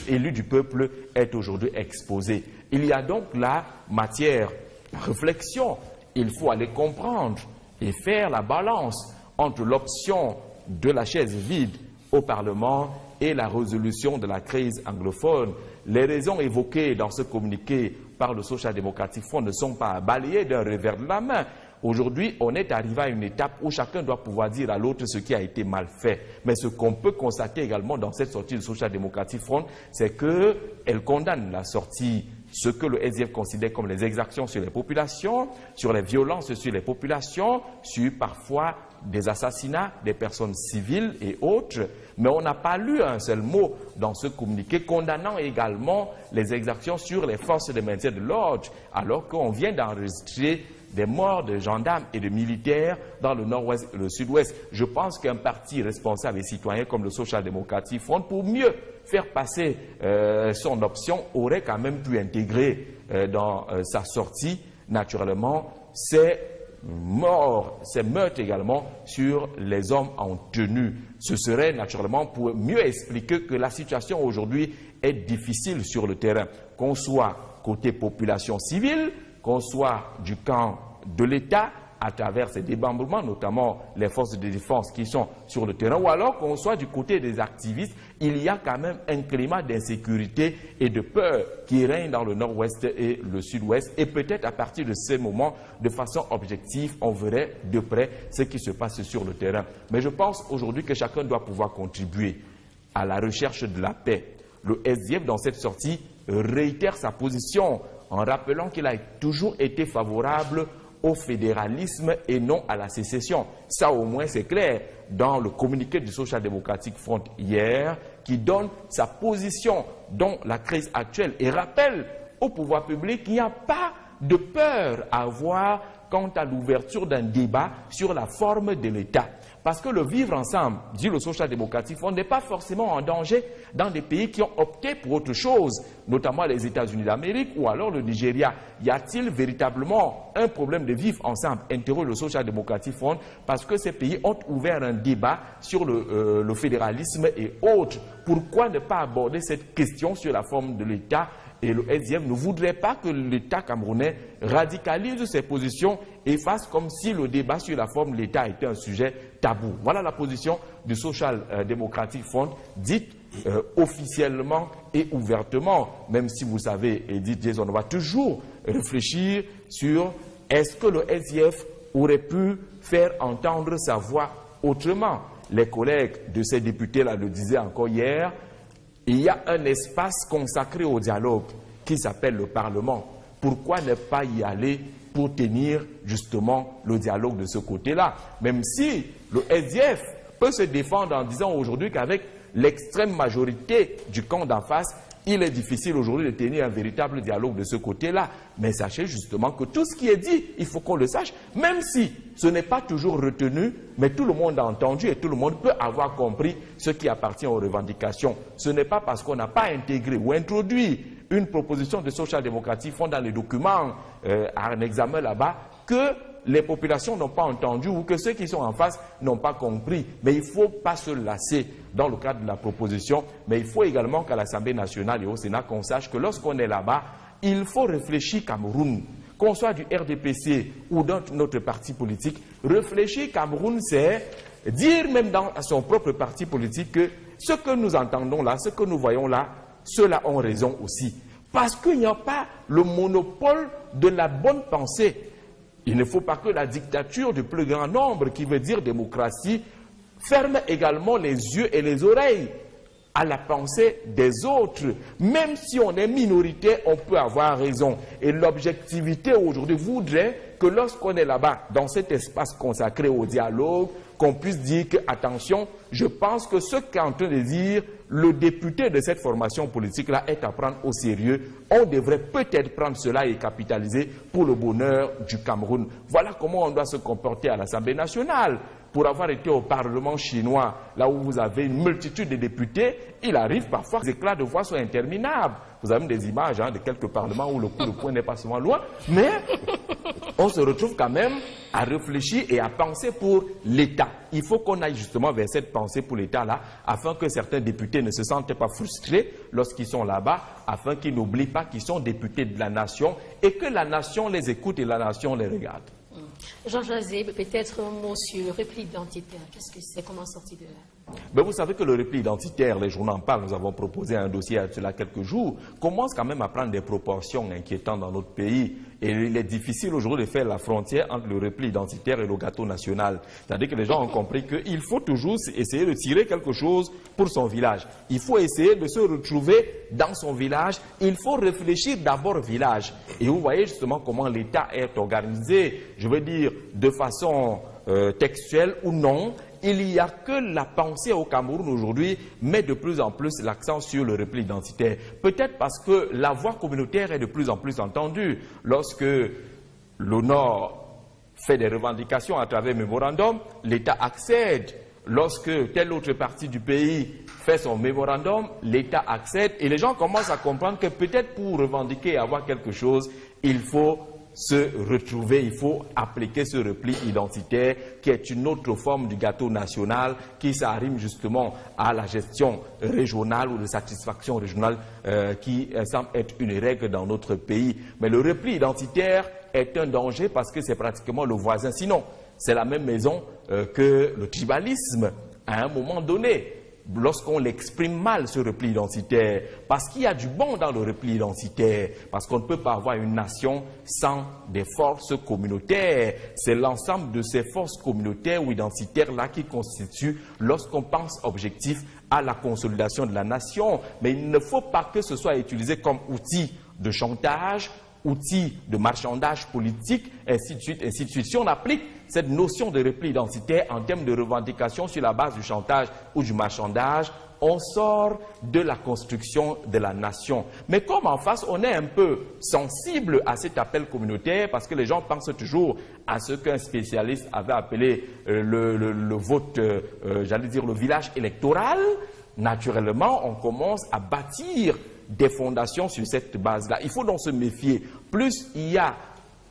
Speaker 4: élus du peuple est aujourd'hui exposée. Il y a donc là matière à réflexion. Il faut aller comprendre et faire la balance entre l'option de la chaise vide au Parlement et la résolution de la crise anglophone. Les raisons évoquées dans ce communiqué par le Social Democratic Front ne sont pas balayées d'un revers de la main. Aujourd'hui, on est arrivé à une étape où chacun doit pouvoir dire à l'autre ce qui a été mal fait. Mais ce qu'on peut constater également dans cette sortie du Social Democratic Front, c'est qu'elle condamne la sortie, ce que le SDF considère comme les exactions sur les populations, sur les violences sur les populations, sur parfois des assassinats des personnes civiles et autres. Mais on n'a pas lu un seul mot dans ce communiqué condamnant également les exactions sur les forces de maintien de l'ordre, alors qu'on vient d'enregistrer des morts de gendarmes et de militaires dans le nord-ouest et le sud-ouest. Je pense qu'un parti responsable et citoyen comme le Social Democratic Front, pour mieux faire passer son option, aurait quand même pu intégrer dans sa sortie, naturellement, ces morts, ces meurtres également sur les hommes en tenue. Ce serait naturellement pour mieux expliquer que la situation aujourd'hui est difficile sur le terrain, qu'on soit côté population civile, qu'on soit du camp de l'État, à travers ces démembrements, notamment les forces de défense qui sont sur le terrain, ou alors qu'on soit du côté des activistes, il y a quand même un climat d'insécurité et de peur qui règne dans le nord-ouest et le sud-ouest. Et peut-être à partir de ces moments, de façon objective, on verrait de près ce qui se passe sur le terrain. Mais je pense aujourd'hui que chacun doit pouvoir contribuer à la recherche de la paix. Le SDF, dans cette sortie, réitère sa position en rappelant qu'il a toujours été favorable au fédéralisme et non à la sécession. Ça au moins c'est clair dans le communiqué du Social Democratic Front hier, qui donne sa position dans la crise actuelle et rappelle au pouvoir public qu'il n'y a pas de peur à avoir quant à l'ouverture d'un débat sur la forme de l'État. Parce que le vivre ensemble, dit le Social Democratic Front, n'est pas forcément en danger dans des pays qui ont opté pour autre chose, notamment les États-Unis d'Amérique ou alors le Nigeria. Y a-t-il véritablement un problème de vivre ensemble? Interroge le Social Democratic Front, parce que ces pays ont ouvert un débat sur le fédéralisme et autres. Pourquoi ne pas aborder cette question sur la forme de l'État? Et le SDF ne voudrait pas que l'État camerounais radicalise ses positions et fasse comme si le débat sur la forme de l'État était un sujet tabou. Voilà la position du Social Democratic Front, dite officiellement et ouvertement, même si vous savez, Edith Jason, on va toujours réfléchir sur est-ce que le SDF aurait pu faire entendre sa voix autrement. Les collègues de ces députés-là le disaient encore hier. Il y a un espace consacré au dialogue qui s'appelle le Parlement. Pourquoi ne pas y aller pour tenir justement le dialogue de ce côté-là? Même si le SDF peut se défendre en disant aujourd'hui qu'avec l'extrême majorité du camp d'en face, il est difficile aujourd'hui de tenir un véritable dialogue de ce côté-là. Mais sachez justement que tout ce qui est dit, il faut qu'on le sache, même si ce n'est pas toujours retenu, mais tout le monde a entendu et tout le monde peut avoir compris ce qui appartient aux revendications. Ce n'est pas parce qu'on n'a pas intégré ou introduit une proposition de Social Democratic Front dans les documents à un examen là-bas que les populations n'ont pas entendu ou que ceux qui sont en face n'ont pas compris. Mais il ne faut pas se lasser dans le cadre de la proposition, mais il faut également qu'à l'Assemblée nationale et au Sénat, qu'on sache que lorsqu'on est là-bas, il faut réfléchir Cameroun. Qu'on soit du RDPC ou d'un autre parti politique, réfléchir Cameroun, c'est dire même dans son propre parti politique que ce que nous entendons là, ce que nous voyons là, ceux-là ont raison aussi. Parce qu'il n'y a pas le monopole de la bonne pensée. Il ne faut pas que la dictature du plus grand nombre, qui veut dire démocratie, ferme également les yeux et les oreilles à la pensée des autres. Même si on est minoritaire, on peut avoir raison. Et l'objectivité aujourd'hui voudrait que lorsqu'on est là-bas, dans cet espace consacré au dialogue, qu'on puisse dire que, attention, je pense que ce qu'est en train de dire le député de cette formation politique-là est à prendre au sérieux. On devrait peut-être prendre cela et capitaliser pour le bonheur du Cameroun. Voilà comment on doit se comporter à l'Assemblée nationale. Pour avoir été au Parlement chinois, là où vous avez une multitude de députés, il arrive parfois que les éclats de voix soient interminables. Vous avez des images de quelques parlements où le coup de poing n'est pas souvent loin, mais on se retrouve quand même à réfléchir et à penser pour l'État. Il faut qu'on aille justement vers cette pensée pour l'État-là, afin que certains députés ne se sentent pas frustrés lorsqu'ils sont là-bas, afin qu'ils n'oublient pas qu'ils sont députés de la nation et que la nation les écoute et la nation les regarde.
Speaker 3: Jean-José, peut-être un mot sur le repli identitaire. Qu'est-ce que c'est? Comment sortir de là?
Speaker 4: Ben vous savez que le repli identitaire, les journaux en parlent, nous avons proposé un dossier à cela quelques jours, commence quand même à prendre des proportions inquiétantes dans notre pays. Et il est difficile aujourd'hui de faire la frontière entre le repli identitaire et le gâteau national. C'est-à-dire que les gens ont compris qu'il faut toujours essayer de tirer quelque chose pour son village. Il faut essayer de se retrouver dans son village. Il faut réfléchir d'abord village. Et vous voyez justement comment l'État est organisé, je veux dire de façon textuelle ou non. Il n'y a que la pensée au Cameroun aujourd'hui met de plus en plus l'accent sur le repli identitaire. Peut-être parce que la voix communautaire est de plus en plus entendue. Lorsque le Nord fait des revendications à travers un mémorandum, l'État accède. Lorsque telle autre partie du pays fait son mémorandum, l'État accède. Et les gens commencent à comprendre que peut-être pour revendiquer et avoir quelque chose, il faut se retrouver, il faut appliquer ce repli identitaire qui est une autre forme du gâteau national qui s'arrime justement à la gestion régionale ou de satisfaction régionale qui semble être une règle dans notre pays. Mais le repli identitaire est un danger parce que c'est pratiquement le voisin. Sinon, c'est la même maison que le tribalisme à un moment donné. Lorsqu'on l'exprime mal, ce repli identitaire, parce qu'il y a du bon dans le repli identitaire, parce qu'on ne peut pas avoir une nation sans des forces communautaires. C'est l'ensemble de ces forces communautaires ou identitaires-là qui constituent, lorsqu'on pense objectif, à la consolidation de la nation. Mais il ne faut pas que ce soit utilisé comme outil de chantage, outil de marchandage politique, ainsi de suite, ainsi de suite. Si on applique cette notion de repli identitaire en termes de revendication sur la base du chantage ou du marchandage, on sort de la construction de la nation. Mais comme en face, on est un peu sensible à cet appel communautaire, parce que les gens pensent toujours à ce qu'un spécialiste avait appelé le vote, j'allais dire le village électoral, naturellement, on commence à bâtir des fondations sur cette base-là. Il faut donc se méfier. Plus il y a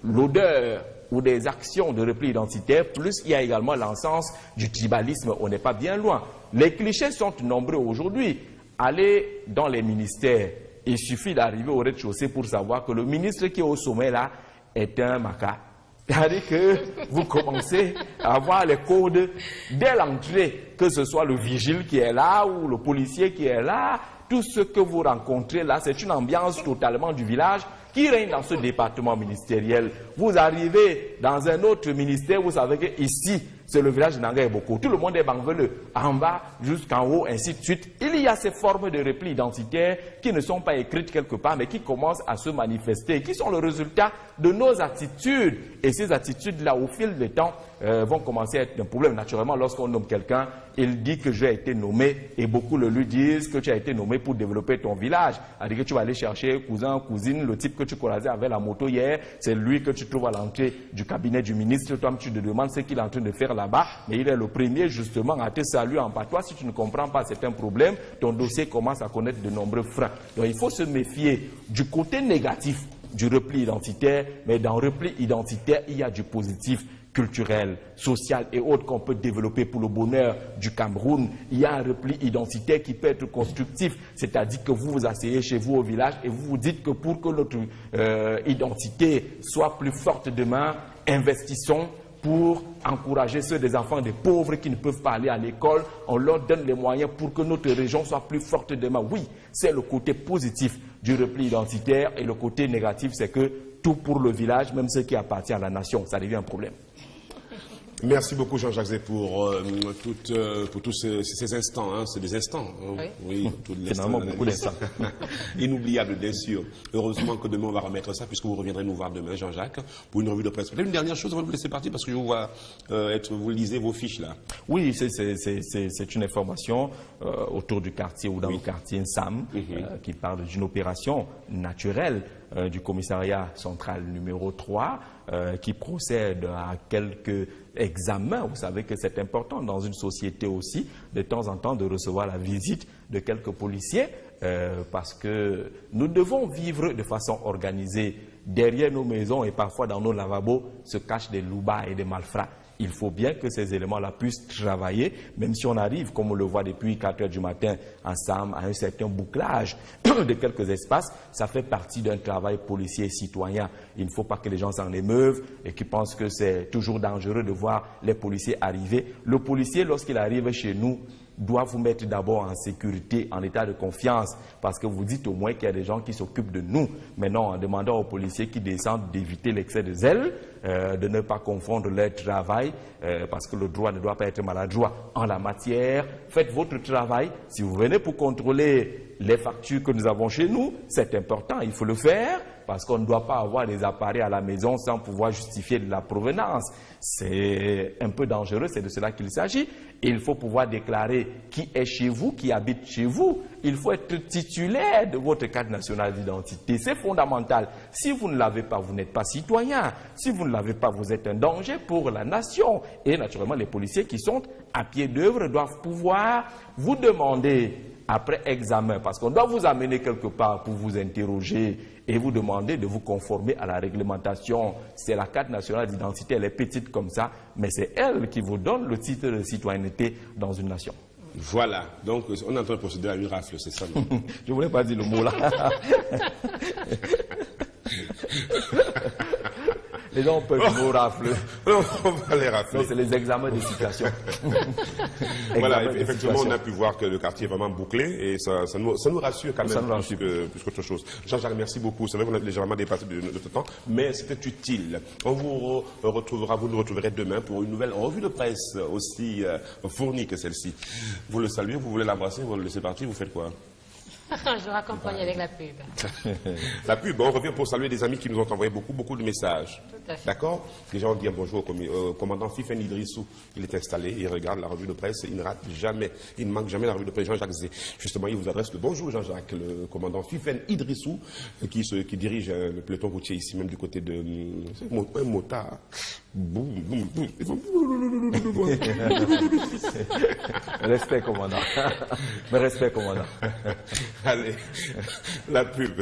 Speaker 4: l'odeur ou des actions de repli identitaire, plus il y a également l'encens du tribalisme. On n'est pas bien loin. Les clichés sont nombreux aujourd'hui. Allez dans les ministères, il suffit d'arriver au rez-de-chaussée pour savoir que le ministre qui est au sommet là est un maca. C'est-à-dire que vous commencez à avoir les codes dès l'entrée, que ce soit le vigile qui est là ou le policier qui est là. Tout ce que vous rencontrez là, c'est une ambiance totalement du village qui règne dans ce département ministériel. Vous arrivez dans un autre ministère, vous savez qu'ici, c'est le village de Nanga et Boko. Tout le monde est banveleux, en bas jusqu'en haut, ainsi de suite. Il y a ces formes de repli identitaires qui ne sont pas écrites quelque part, mais qui commencent à se manifester, qui sont le résultat de nos attitudes. Et ces attitudes-là, au fil du temps, vont commencer à être un problème. Naturellement, lorsqu'on nomme quelqu'un, il dit que j'ai été nommé, et beaucoup le lui disent que tu as été nommé pour développer ton village. C'est-à-dire que tu vas aller chercher cousin, cousine, le type que tu croisais avec la moto hier, c'est lui que tu trouves à l'entrée du cabinet du ministre. Toi, tu te demandes ce qu'il est en train de faire là-bas, mais il est le premier justement à te saluer en patois. Si tu ne comprends pas, c'est un problème. Ton dossier commence à connaître de nombreux freins. Donc il faut se méfier du côté négatif du repli identitaire, mais dans le repli identitaire, il y a du positif, culturel, social et autres qu'on peut développer pour le bonheur du Cameroun. Il y a un repli identitaire qui peut être constructif, c'est-à-dire que vous vous asseyez chez vous au village et vous vous dites que pour que notre identité soit plus forte demain, investissons pour encourager ceux des enfants des pauvres qui ne peuvent pas aller à l'école. On leur donne les moyens pour que notre région soit plus forte demain. Oui, c'est le côté positif du repli identitaire, et le côté négatif, c'est que tout pour le village, même ce qui appartient à la nation, ça devient un problème.
Speaker 2: Merci beaucoup Jean-Jacques Zé pour tous ces instants. Hein. C'est des instants. Hein. Oui, tous les instants.
Speaker 4: Beaucoup d'instants.
Speaker 2: Inoubliable, bien sûr. Heureusement que demain on va remettre ça, puisque vous reviendrez nous voir demain, Jean-Jacques, pour une revue de presse. Peut-être une dernière chose avant de vous laisser partir, parce que je vous vois vous lisez vos fiches là.
Speaker 4: Oui, c'est une information autour du quartier ou dans le quartier Nsam, qui parle d'une opération naturelle du commissariat central numéro 3 qui procède à quelques examens. Vous savez que c'est important dans une société aussi, de temps en temps, de recevoir la visite de quelques policiers parce que nous devons vivre de façon organisée. Derrière nos maisons et parfois dans nos lavabos se cachent des loubas et des malfrats. Il faut bien que ces éléments-là puissent travailler, même si on arrive, comme on le voit depuis 4 heures du matin, ensemble, à un certain bouclage de quelques espaces. Ça fait partie d'un travail policier et citoyen. Il ne faut pas que les gens s'en émeuvent et qu'ils pensent que c'est toujours dangereux de voir les policiers arriver. Le policier, lorsqu'il arrive chez nous, doit vous mettre d'abord en sécurité, en état de confiance, parce que vous dites au moins qu'il y a des gens qui s'occupent de nous. Mais non, en demandant aux policiers qui descendent d'éviter l'excès de zèle, de ne pas confondre leur travail, parce que le droit ne doit pas être maladroit en la matière. Faites votre travail. Si vous venez pour contrôler les factures que nous avons chez nous, c'est important, il faut le faire, parce qu'on ne doit pas avoir des appareils à la maison sans pouvoir justifier de la provenance. C'est un peu dangereux, c'est de cela qu'il s'agit. Il faut pouvoir déclarer qui est chez vous, qui habite chez vous. Il faut être titulaire de votre carte nationale d'identité. C'est fondamental. Si vous ne l'avez pas, vous n'êtes pas citoyen. Si vous ne l'avez pas, vous êtes un danger pour la nation. Et naturellement, les policiers qui sont à pied d'œuvre doivent pouvoir vous demander, après examen, parce qu'on doit vous amener quelque part pour vous interroger et vous demander de vous conformer à la réglementation. C'est la carte nationale d'identité, elle est petite comme ça, mais c'est elle qui vous donne le titre de citoyenneté dans une nation.
Speaker 2: Voilà, donc on est en train de procéder à une rafle, c'est ça.
Speaker 4: Je ne voulais pas dire le mot là. Les gens peuvent nous rafler.
Speaker 2: Non, on va les rafler.
Speaker 4: Non, c'est les examens de situation.
Speaker 2: Voilà, effectivement, on a pu voir que le quartier est vraiment bouclé et ça nous rassure quand même plus qu'autre chose. Jean-Jacques, merci beaucoup. C'est vrai qu'on a légèrement dépassé de notre temps, mais c'était utile. On vous retrouvera, vous nous retrouverez demain pour une nouvelle revue de presse aussi fournie que celle-ci. Vous le saluez, vous voulez l'embrasser, vous le laissez partir, vous faites quoi?
Speaker 3: Je raccompagne avec la pub.
Speaker 2: La pub, on revient pour saluer des amis qui nous ont envoyé beaucoup de messages. D'accord? Les gens disent bonjour au commandant Fifen Idrissou. Il est installé, il regarde la revue de presse, il ne rate jamais, il ne manque jamais la revue de presse. Jean-Jacques Zé. Justement, il vous adresse le bonjour Jean-Jacques, le commandant Fifen Idrissou, qui dirige le peloton routier ici même du côté de un motard.
Speaker 4: Respect, commandant. Mais respect, commandant.
Speaker 2: Allez, la pub.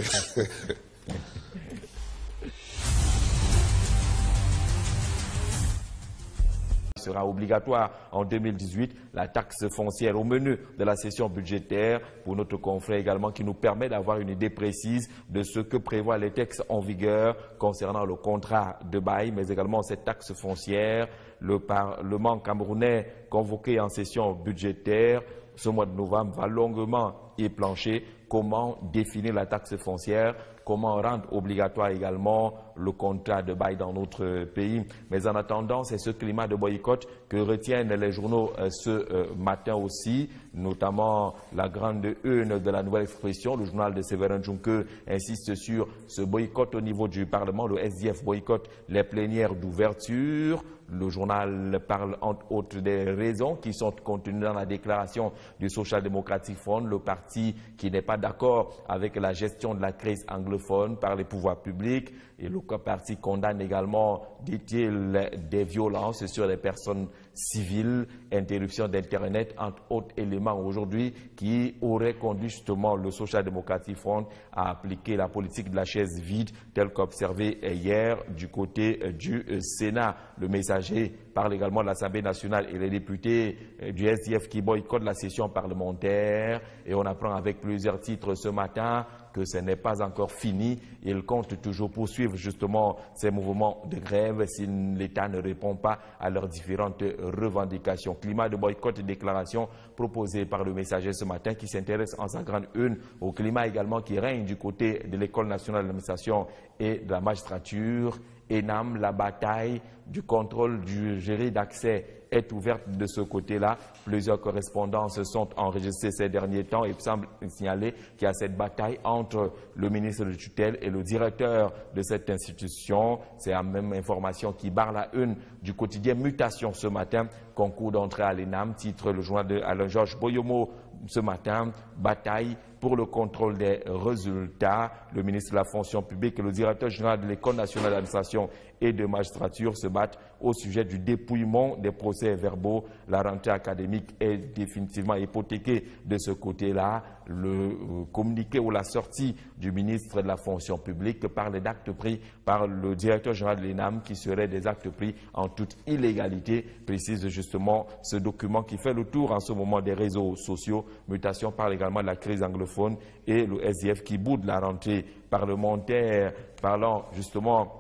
Speaker 4: Il sera obligatoire en 2018 la taxe foncière au menu de la session budgétaire pour notre confrère également qui nous permet d'avoir une idée précise de ce que prévoient les textes en vigueur concernant le contrat de bail mais également cette taxe foncière. Le Parlement camerounais convoqué en session budgétaire ce mois de novembre va longuement y plancher. Comment définir la taxe foncière, comment rendre obligatoire également le contrat de bail dans notre pays. Mais en attendant, c'est ce climat de boycott que retiennent les journaux ce matin aussi, notamment la grande une de la Nouvelle Expression, le journal de Séverin Djunke insiste sur ce boycott au niveau du Parlement. Le SDF boycotte les plénières d'ouverture. Le journal parle entre autres des raisons qui sont contenues dans la déclaration du Social Democratic Front, le parti qui n'est pas d'accord avec la gestion de la crise anglophone par les pouvoirs publics. Et le parti condamne également, dit-il, des violences sur les personnes civiles, interruption d'Internet, entre autres éléments aujourd'hui qui auraient conduit justement le Social Democratic Front à appliquer la politique de la chaise vide, telle qu'observée hier du côté du Sénat. Le Messager parle également de l'Assemblée nationale et les députés du SDF qui boycottent la session parlementaire. Et on apprend avec plusieurs titres ce matin que ce n'est pas encore fini. Ils comptent toujours poursuivre justement ces mouvements de grève si l'État ne répond pas à leurs différentes revendications. Climat de boycott et déclaration proposée par le Messager ce matin qui s'intéresse en sa grande une au climat également qui règne du côté de l'École nationale d'administration et de la magistrature. ENAM, la bataille du contrôle du jury d'accès est ouverte de ce côté-là. Plusieurs correspondances sont enregistrées ces derniers temps et il semble signaler qu'il y a cette bataille entre le ministre de tutelle et le directeur de cette institution. C'est la même information qui barre la une du quotidien Mutation ce matin. Concours d'entrée à l'ENAM, titre le journal de Alain-Georges Boyomo ce matin. Bataille pour le contrôle des résultats. Le ministre de la fonction publique et le directeur général de l'École nationale d'administration et de magistrature se battent au sujet du dépouillement des procès-verbaux. La rentrée académique est définitivement hypothéquée de ce côté-là. Le communiqué ou la sortie du ministre de la fonction publique parle d'actes pris par le directeur général de l'ENAM qui seraient des actes pris en toute illégalité, précise justement ce document qui fait le tour en ce moment des réseaux sociaux. Mutation parle également de la crise anglophone et le SDF qui boude la rentrée parlementaire, parlant justement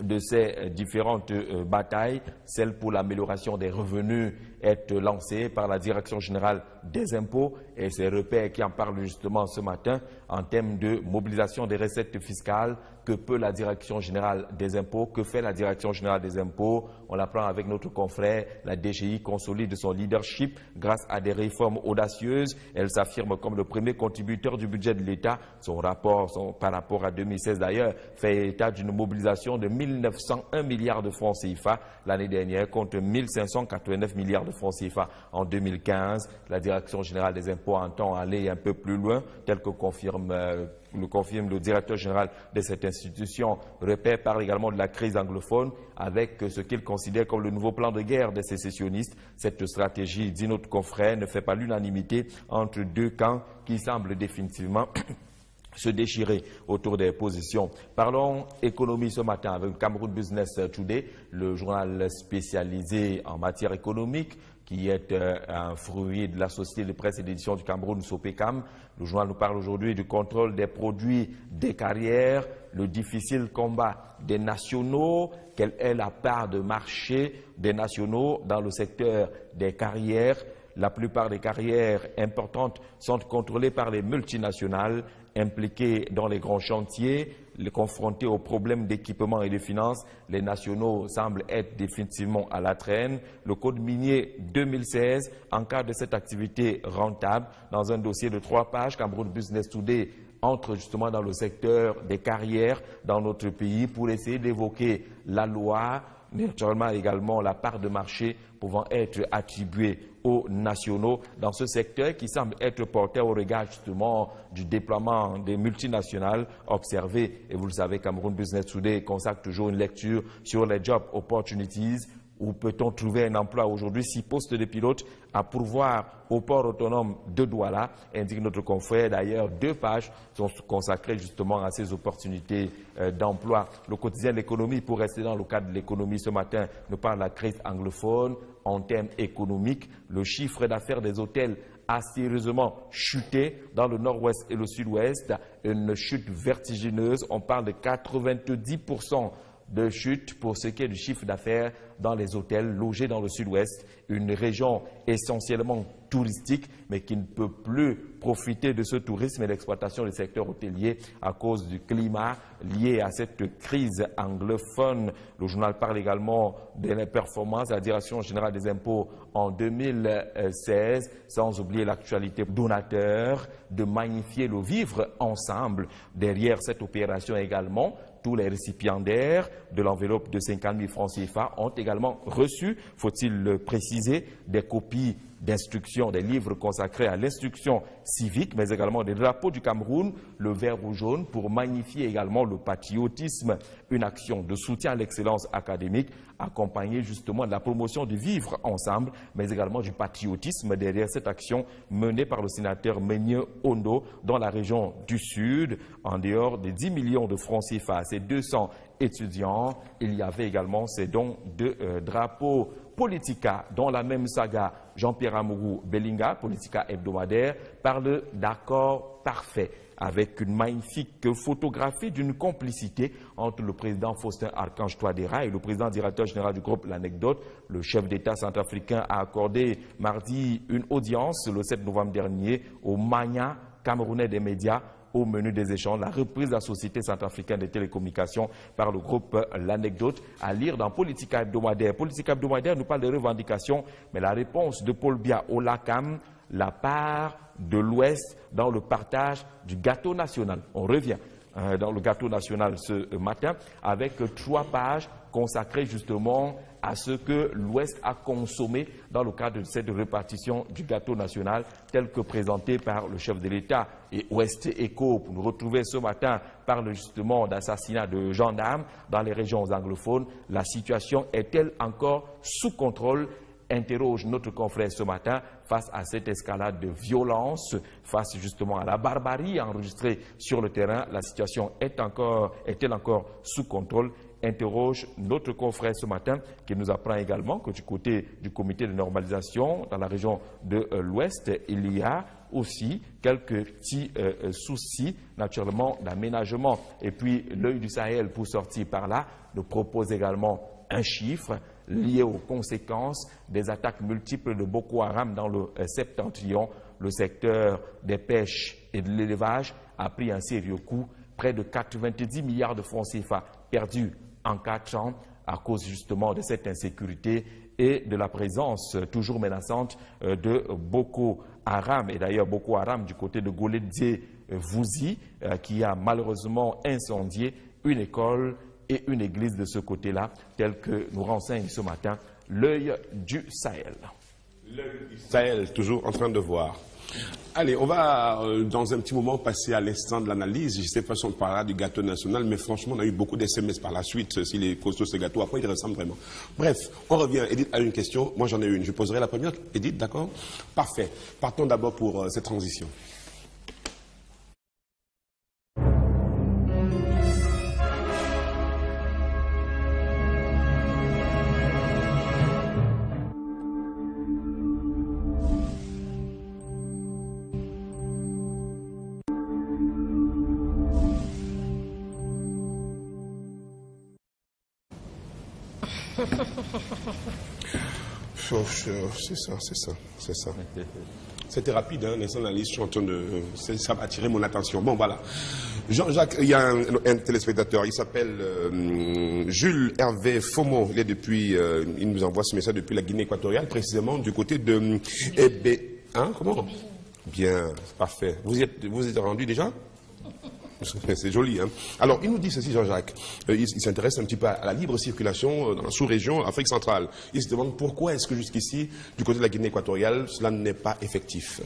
Speaker 4: de ces différentes batailles. Celle pour l'amélioration des revenus est lancée par la Direction générale des impôts et c'est Repère qui en parle justement ce matin en termes de mobilisation des recettes fiscales. Que peut la Direction générale des impôts? Que fait la Direction générale des impôts? On l'apprend avec notre confrère. La DGI consolide son leadership grâce à des réformes audacieuses. Elle s'affirme comme le premier contributeur du budget de l'État. Son rapport, par rapport à 2016 d'ailleurs, fait état d'une mobilisation de 1901 milliards de francs CFA l'année dernière contre 1589 milliards de francs CFA en 2015. La Direction générale des impôts entend aller un peu plus loin, tel que confirme le directeur général de cette institution. Repère parle également de la crise anglophone avec ce qu'il considère comme le nouveau plan de guerre des sécessionnistes. Cette stratégie, dit notre confrère, ne fait pas l'unanimité entre deux camps qui semblent définitivement se déchirer autour des positions. Parlons économie ce matin avec Cameroun Business Today, le journal spécialisé en matière économique qui est un fruit de la société de presse et d'édition du Cameroun, Sopecam. Le journal nous parle aujourd'hui du contrôle des produits des carrières le difficile combat des nationaux, quelle est la part de marché des nationaux dans le secteur des carrières. La plupart des carrières importantes sont contrôlées par les multinationales impliquées dans les grands chantiers. Les confrontés aux problèmes d'équipement et de finances, les nationaux semblent être définitivement à la traîne. Le Code minier 2016 encadre cette activité rentable dans un dossier de 3 pages. Cameroun Business Today entre justement dans le secteur des carrières dans notre pays pour essayer d'évoquer la loi, mais naturellement également la part de marché pouvant être attribuée aux nationaux dans ce secteur qui semble être porté au regard justement du déploiement des multinationales observées. Et vous le savez, Cameroun Business Today consacre toujours une lecture sur les job opportunities. Où peut-on trouver un emploi aujourd'hui? 6 postes de pilote à pourvoir au port autonome de Douala, indique notre confrère. D'ailleurs, 2 pages sont consacrées justement à ces opportunités d'emploi. Le quotidien de l'économie, pour rester dans le cadre de l'économie ce matin, nous parle de la crise anglophone. En termes économiques, le chiffre d'affaires des hôtels a sérieusement chuté dans le nord-ouest et le sud-ouest. Une chute vertigineuse, on parle de 90% de chute pour ce qui est du chiffre d'affaires dans les hôtels logés dans le sud-ouest, une région essentiellement touristique, mais qui ne peut plus profiter de ce tourisme et l'exploitation du secteur hôtelier à cause du climat lié à cette crise anglophone. Le journal parle également de la performance de la Direction générale des impôts en 2016, sans oublier l'actualité donateur, de magnifier le vivre ensemble. Derrière cette opération également, tous les récipiendaires de l'enveloppe de 50 000 francs CFA ont également reçu, faut-il le préciser, des copies d'instructions, des livres consacrés à l'instruction civique, mais également des drapeaux du Cameroun, le vert ou jaune, pour magnifier également le patriotisme, une action de soutien à l'excellence académique, accompagnée justement de la promotion du vivre ensemble, mais également du patriotisme derrière cette action menée par le sénateur Menieu Ondo dans la région du Sud. En dehors des 10 millions de francs CFA à ces 200 étudiants, il y avait également ces dons de drapeaux. Politica, dans la même saga, Jean-Pierre Amourou Bellinga, Politica hebdomadaire, parle d'accord parfait, avec une magnifique photographie d'une complicité entre le président Faustin Archange Touadéra et le président directeur général du groupe L'Anecdote. Le chef d'État centrafricain a accordé mardi une audience le 7 novembre dernier au Magna camerounais des médias. Au menu des échanges, la reprise de la Société centrafricaine des télécommunications par le groupe L'Anecdote, à lire dans Politica hebdomadaire. Politica hebdomadaire nous parle de revendications, mais la réponse de Paul Biya au LACAM, la part de l'Ouest dans le partage du gâteau national. On revient dans le gâteau national ce matin avec 3 pages consacrées justement à ce que l'Ouest a consommé dans le cadre de cette répartition du gâteau national tel que présenté par le chef de l'État. Et Ouest Echo, pour nous retrouver ce matin, parle justement d'assassinat de gendarmes dans les régions anglophones. La situation est-elle encore sous contrôle? Interroge notre confrère ce matin face à cette escalade de violence, face justement à la barbarie enregistrée sur le terrain. La situation est-elle encore sous contrôle? Interroge notre confrère ce matin, qui nous apprend également que du côté du comité de normalisation dans la région de l'Ouest, il y a aussi quelques petits soucis naturellement d'aménagement. Et puis l'œil du Sahel, pour sortir par là, nous propose également un chiffre lié aux conséquences des attaques multiples de Boko Haram dans le septentrion. Le secteur des pêches et de l'élevage a pris un sérieux coup, près de 90 milliards de francs CFA perdus en 4 ans à cause justement de cette insécurité et de la présence toujours menaçante de Boko Haram. Et d'ailleurs Boko Haram du côté de Goledze-Vouzi qui a malheureusement incendié une école et une église de ce côté-là, tel que nous renseigne ce matin l'œil du Sahel.
Speaker 2: L'œil du Sahel, toujours en train de voir. Allez, on va dans un petit moment passer à l'instant de l'analyse. Je ne sais pas si on parlera du gâteau national, mais franchement, on a eu beaucoup d'SMS par la suite, s'il est costaud ce gâteau. À quoi il ressemble vraiment? Bref, on revient. Edith a une question. Moi, j'en ai une. Je poserai la première. Edith, d'accord? Parfait. Partons d'abord pour cette transition. C'est ça. C'était rapide, hein, les journalistes, je suis en train de... Ça va attirer mon attention. Bon, voilà. Jean-Jacques, il y a un téléspectateur, il s'appelle Jules Hervé Fomo. Il nous envoie ce message depuis la Guinée équatoriale, précisément du côté de... Hein, comment? Bien, parfait. Vous êtes rendu déjà? C'est joli, hein. Alors, il nous dit ceci, Jean-Jacques. Il s'intéresse un petit peu à la libre circulation dans la sous-région Afrique centrale. Il se demande pourquoi est-ce que jusqu'ici, du côté de la Guinée équatoriale, cela n'est pas effectif.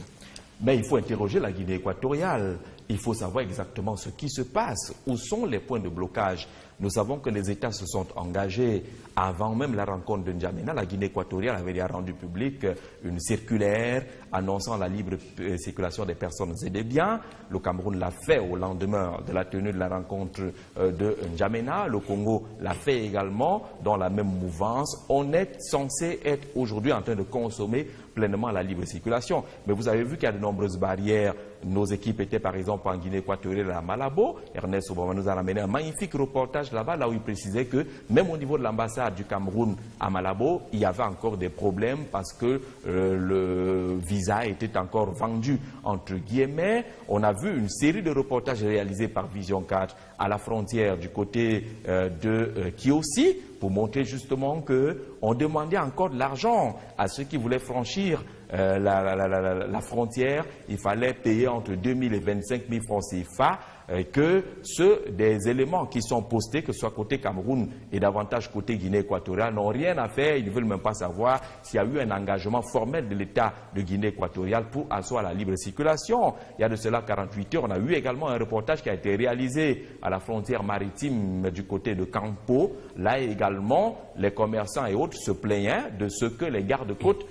Speaker 4: Mais il faut interroger la Guinée équatoriale. Il faut savoir exactement ce qui se passe. Où sont les points de blocage? Nous savons que les États se sont engagés avant même la rencontre de N'Djamena. La Guinée équatoriale avait déjà rendu public une circulaire annonçant la libre circulation des personnes et des biens. Le Cameroun l'a fait au lendemain de la tenue de la rencontre de N'Djamena. Le Congo l'a fait également dans la même mouvance. On est censé être aujourd'hui en train de consommer pleinement la libre circulation. Mais vous avez vu qu'il y a de nombreuses barrières. Nos équipes étaient par exemple en Guinée équatoriale à Malabo. Ernest Obama nous a ramené un magnifique reportage là-bas, là où il précisait que même au niveau de l'ambassade du Cameroun à Malabo, il y avait encore des problèmes parce que le visa était encore vendu entre guillemets. On a vu une série de reportages réalisés par Vision 4 à la frontière du côté de Kiossi pour montrer justement qu'on demandait encore de l'argent à ceux qui voulaient franchir la frontière. Il fallait payer entre 2 000 et 25 000 francs CFA, que des éléments qui sont postés, que ce soit côté Cameroun et davantage côté Guinée équatoriale, n'ont rien à faire. Ils ne veulent même pas savoir s'il y a eu un engagement formel de l'État de Guinée équatoriale pour asseoir la libre circulation. Il y a de cela 48 heures, on a eu également un reportage qui a été réalisé à la frontière maritime du côté de Campo. Là également, les commerçants et autres se plaignaient de ce que les gardes-côtes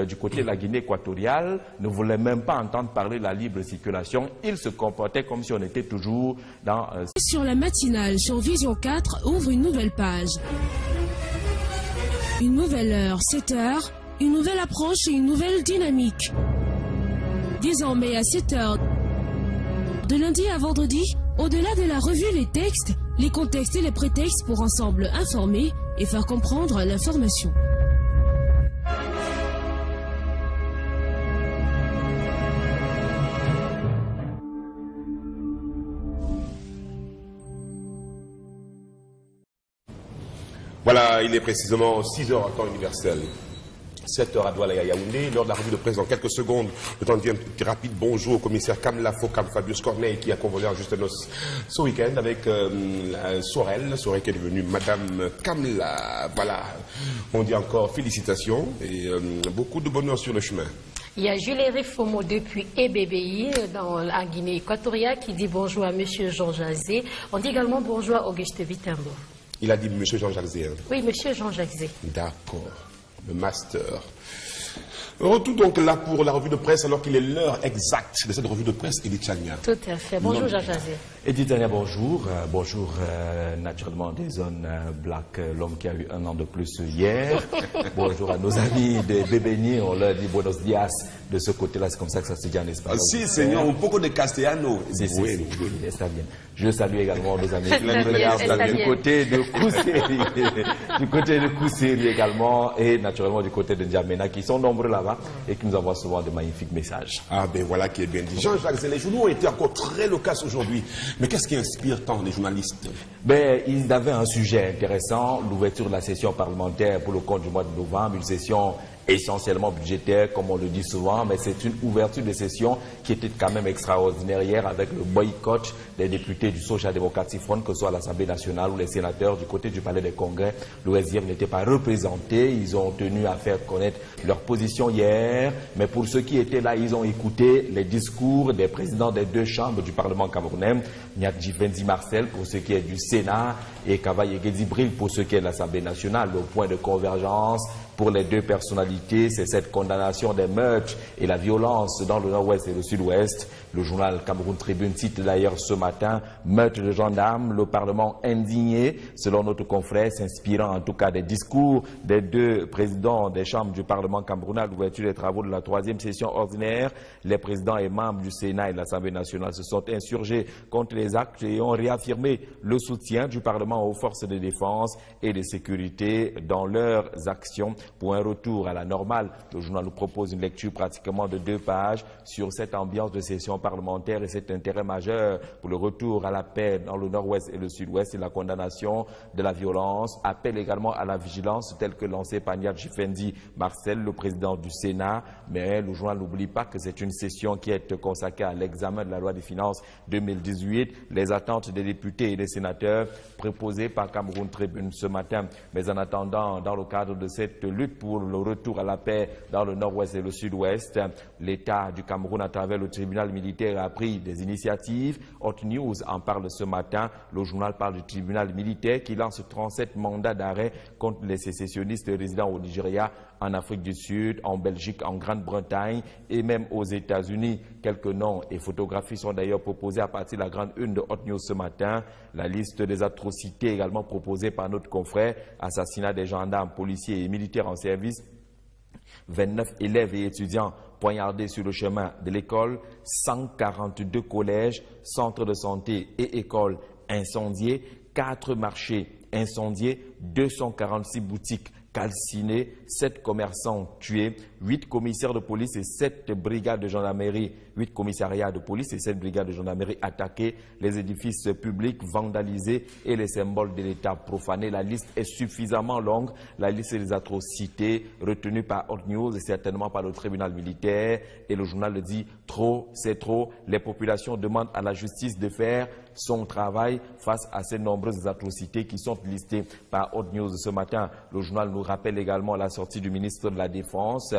Speaker 4: du côté de la Guinée équatoriale ne voulaient même pas entendre parler de la libre circulation. Ils se comportaient comme si on était toujours dans...
Speaker 1: Sur la matinale, sur Vision 4, ouvre une nouvelle page. Une nouvelle heure, 7 heures, une nouvelle approche et une nouvelle dynamique. Désormais à 7 heures, de lundi à vendredi, au-delà de la revue Les Textes, les contextes et les prétextes pour ensemble informer et faire comprendre l'information.
Speaker 2: Voilà, il est précisément 6 heures en temps universel. 7 heures à Douala et à Yaoundé. Lors de la revue de presse, dans quelques secondes, le temps de dire un petit rapide bonjour au commissaire Kamla Fokam Fabius Corneille qui a convolé en juste noces ce week-end avec Sorel qui est devenue Madame Kamla. Voilà, on dit encore félicitations et beaucoup de bonheur sur le chemin.
Speaker 3: Il y a Jules Fomo depuis EBBI en Guinée équatoriale qui dit bonjour à M. Jean Jazé. On dit également bonjour à Auguste Vitembo.
Speaker 2: Il a dit M. Jean-Jacques Zé.
Speaker 3: Oui, M. Jean-Jacques Zé.
Speaker 2: D'accord. Le master. Retour donc là pour la revue de presse alors qu'il est l'heure exacte de cette revue de presse, Edith Chania.
Speaker 3: Tout à fait. Bonjour Jean-Jacques Zé.
Speaker 4: Edith Chania, bonjour. Bonjour naturellement des zones Black, l'homme qui a eu 1 an de plus hier. Bonjour à nos amis de Bébéni, on leur dit buenos dias de ce côté-là, c'est comme ça que ça se dit en espagnol.
Speaker 2: Si, Seigneur, un poco de castellano.
Speaker 4: Si, está bien. Je salue également nos amis du côté de Kousséri, du côté de Kousséri également, et naturellement du côté de N'Djamena, qui sont nombreux là-bas et qui nous envoient souvent de magnifiques messages.
Speaker 2: Ah ben voilà qui est bien dit. Jean-Jacques, les journaux ont été encore très loquaces aujourd'hui. Mais qu'est-ce qui inspire tant les journalistes?
Speaker 4: Ben, ils avaient un sujet intéressant, l'ouverture de la session parlementaire pour le compte du mois de novembre, une session essentiellement budgétaire, comme on le dit souvent, mais c'est une ouverture de session qui était quand même extraordinaire hier avec le boycott des députés du Social Democratic Front, que ce soit à l'Assemblée nationale ou les sénateurs du côté du Palais des Congrès. L'OSDF n'était pas représenté, ils ont tenu à faire connaître leur position hier, mais pour ceux qui étaient là, ils ont écouté les discours des présidents des 2 chambres du Parlement camerounais, Nyadji Vendi Marcel pour ce qui est du Sénat et Kavaye Gedibril pour ce qui est de l'Assemblée nationale. Le point de convergence pour les 2 personnalités, c'est cette condamnation des meurtres et la violence dans le nord-ouest et le sud-ouest. Le journal Cameroun Tribune cite d'ailleurs ce matin meurtre de gendarmes, le Parlement indigné, selon notre confrère, s'inspirant en tout cas des discours des deux présidents des chambres du Parlement camerounais à l'ouverture des travaux de la 3e session ordinaire. Les présidents et membres du Sénat et de l'Assemblée nationale se sont insurgés contre les actes et ont réaffirmé le soutien du Parlement aux forces de défense et de sécurité dans leurs actions pour un retour à la normale. Le journal nous propose une lecture pratiquement de 2 pages sur cette ambiance de session parlementaire et cet intérêt majeur pour le retour à la paix dans le nord-ouest et le sud-ouest et la condamnation de la violence. Appelle également à la vigilance telle que lancée par Niad Jifendi Marcel, le président du Sénat. Mais le journal n'oublie pas que c'est une session qui est consacrée à l'examen de la loi des finances 2018. Les attentes des députés et des sénateurs proposées par Cameroun Tribune ce matin. Mais en attendant, dans le cadre de cette lutte pour le retour à la paix dans le nord-ouest et le sud-ouest, l'État du Cameroun, à travers le tribunal militaire, a pris des initiatives. Hot News en parle ce matin. Le journal parle du tribunal militaire qui lance 37 mandats d'arrêt contre les sécessionnistes résidant au Nigeria, en Afrique du Sud, en Belgique, en Grande-Bretagne et même aux États-Unis. Quelques noms et photographies sont d'ailleurs proposés à partir de la grande une de Hot News ce matin. La liste des atrocités également proposée par notre confrère: assassinat des gendarmes, policiers et militaires en service, 29 élèves et étudiants poignardés sur le chemin de l'école, 142 collèges, centres de santé et écoles incendiés, 4 marchés incendiés, 246 boutiques calcinés, 7 commerçants tués, 8 commissaires de police et 7 brigades de gendarmerie, 8 commissariats de police et 7 brigades de gendarmerie attaqués, les édifices publics vandalisés et les symboles de l'État profanés. La liste est suffisamment longue, la liste des atrocités retenues par Hot News et certainement par le tribunal militaire. Et le journal le dit, trop, c'est trop. Les populations demandent à la justice de faire son travail face à ces nombreuses atrocités qui sont listées par Hot News ce matin. Le journal nous rappelle également la sortie du ministre de la Défense,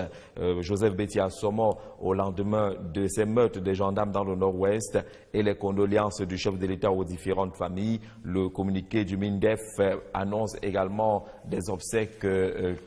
Speaker 4: Joseph Bettia Somo, au lendemain de ces meurtres des gendarmes dans le nord-ouest et les condoléances du chef de l'État aux différentes familles. Le communiqué du MINDEF annonce également des obsèques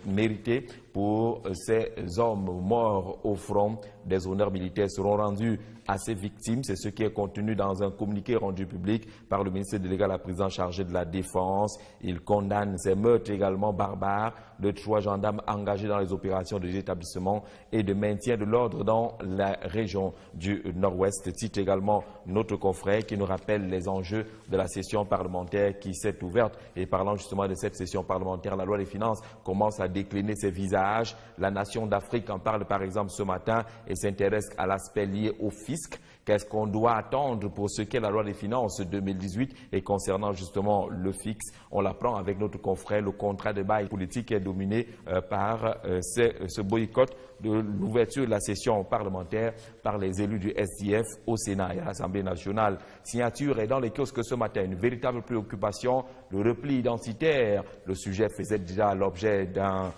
Speaker 4: méritées pour ces hommes morts au front. Des honneurs militaires seront rendus à ces victimes. C'est ce qui est contenu dans un communiqué rendu public par le ministre délégué à la présidence chargé de la Défense. Il condamne ces meurtres également barbares de 3 gendarmes engagés dans les opérations de détablissement et de maintien de l'ordre dans la région du Nord-Ouest. Cite également notre confrère qui nous rappelle les enjeux de la session parlementaire qui s'est ouverte. Et parlant justement de cette session parlementaire, la loi des finances commence à décliner ses visages. La nation d'Afrique en parle par exemple ce matin et s'intéresse à l'aspect lié au fisc. Qu'est-ce qu'on doit attendre pour ce qu'est la loi des finances 2018 et concernant justement le fixe, on l'apprend avec notre confrère. Le contrat de bail politique est dominé par ce boycott de l'ouverture de la session parlementaire par les élus du SDF au Sénat et à l'Assemblée nationale. Signature est dans les kiosques ce matin une véritable préoccupation, le repli identitaire. Le sujet faisait déjà l'objet d'un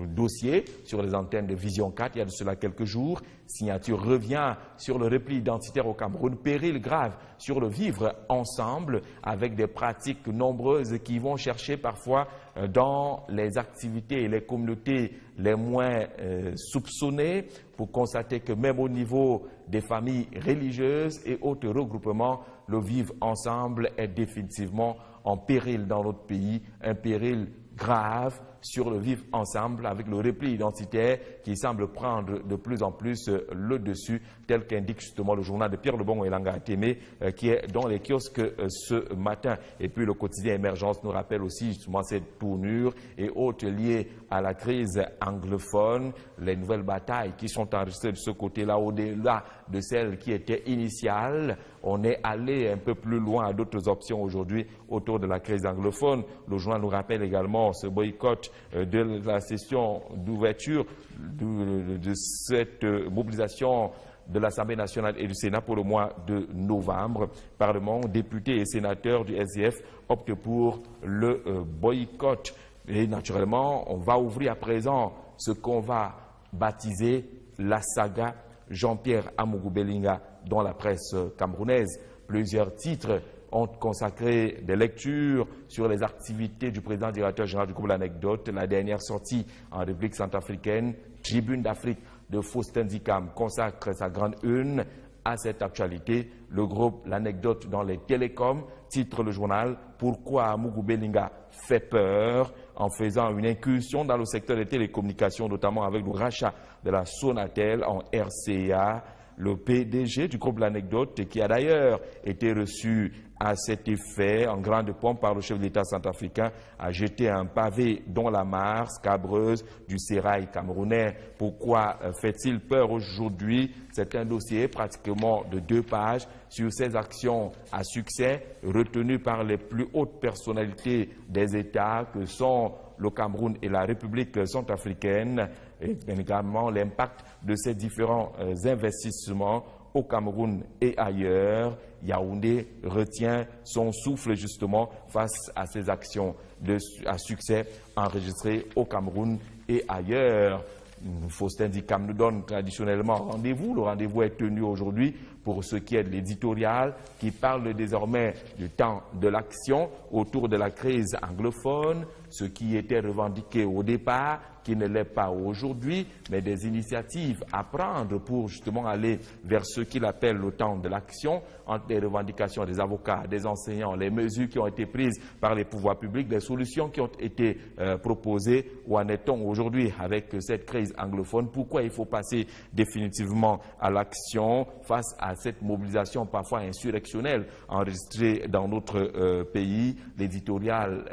Speaker 4: dossier sur les antennes de Vision 4 il y a de cela quelques jours. Signature revient sur le repli identitaire au Cameroun, péril grave sur le vivre ensemble avec des pratiques nombreuses qui vont chercher parfois dans les activités et les communautés les moins soupçonnées pour constater que même au niveau des familles religieuses et autres regroupements, le vivre ensemble est définitivement en péril dans notre pays, un péril grave sur le vivre ensemble avec le repli identitaire qui semble prendre de plus en plus le dessus, tel qu'indique justement le journal de Pierre Lebon et Langa Atémé qui est dans les kiosques ce matin. Et puis le quotidien Émergence nous rappelle aussi justement cette tournure et autres liées à la crise anglophone, les nouvelles batailles qui sont enregistrées de ce côté-là au-delà de celles qui étaient initiales. On est allé un peu plus loin à d'autres options aujourd'hui autour de la crise anglophone. Le journal nous rappelle également ce boycott de la session d'ouverture de cette mobilisation de l'Assemblée nationale et du Sénat pour le mois de novembre. Parlement, députés et sénateurs du SDF optent pour le boycott. Et naturellement, on va ouvrir à présent ce qu'on va baptiser la saga Jean-Pierre Amougou Bellinga dans la presse camerounaise. Plusieurs titres ont consacré des lectures sur les activités du président directeur général du groupe L'Anecdote. La dernière sortie en République centrafricaine, Tribune d'Afrique de Faustin Dikam consacre sa grande une à cette actualité. Le groupe L'Anecdote dans les télécoms titre le journal « Pourquoi Amougou Belinga fait peur ?» en faisant une incursion dans le secteur des télécommunications, notamment avec le rachat de la Sonatel en RCA. Le PDG du groupe L'Anecdote, qui a d'ailleurs été reçu à cet effet en grande pompe par le chef de l'État centrafricain, a jeté un pavé dans la mare scabreuse du sérail camerounais. Pourquoi fait-il peur aujourd'hui? C'est un dossier pratiquement de 2 pages sur ces actions à succès retenues par les plus hautes personnalités des États que sont le Cameroun et la République centrafricaine, et également l'impact de ces différents investissements au Cameroun et ailleurs. Yaoundé retient son souffle justement face à ces actions à succès enregistrées au Cameroun et ailleurs. Faustin Dikam nous donne traditionnellement rendez-vous. Le rendez-vous est tenu aujourd'hui pour ce qui est de l'éditorial qui parle désormais du temps de l'action autour de la crise anglophone, ce qui était revendiqué au départ, qui ne l'est pas aujourd'hui, mais des initiatives à prendre pour justement aller vers ce qu'il appelle le temps de l'action, entre les revendications des avocats, des enseignants, les mesures qui ont été prises par les pouvoirs publics, des solutions qui ont été proposées. Où en est-on aujourd'hui avec cette crise anglophone? Pourquoi il faut passer définitivement à l'action face à cette mobilisation parfois insurrectionnelle enregistrée dans notre pays? L'éditorial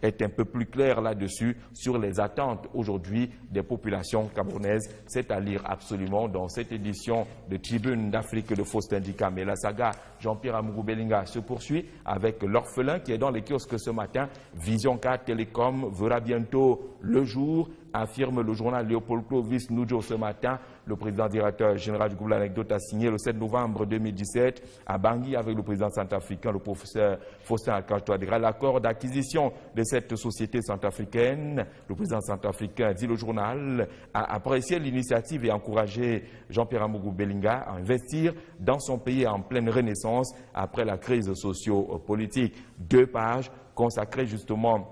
Speaker 4: est un peu plus clair là-dessus sur les attentes aujourd'hui des populations camerounaises. C'est à lire absolument dans cette édition de Tribune d'Afrique de Faustin Dikam. Et la saga Jean-Pierre Amougou Belinga se poursuit avec l'orphelin qui est dans les kiosques ce matin. Vision 4 Télécom verra bientôt le jour, affirme le journal Léopold Clovis Noudjo ce matin. Le président directeur général du groupe L'Anecdote a signé le 7 novembre 2017 à Bangui avec le président centrafricain, le professeur Faustin Archange Touadéra, l'accord d'acquisition de cette société centrafricaine. Le président centrafricain, dit le journal, a apprécié l'initiative et encouragé Jean-Pierre Amougou Belinga à investir dans son pays en pleine renaissance après la crise socio-politique. 2 pages consacrées justement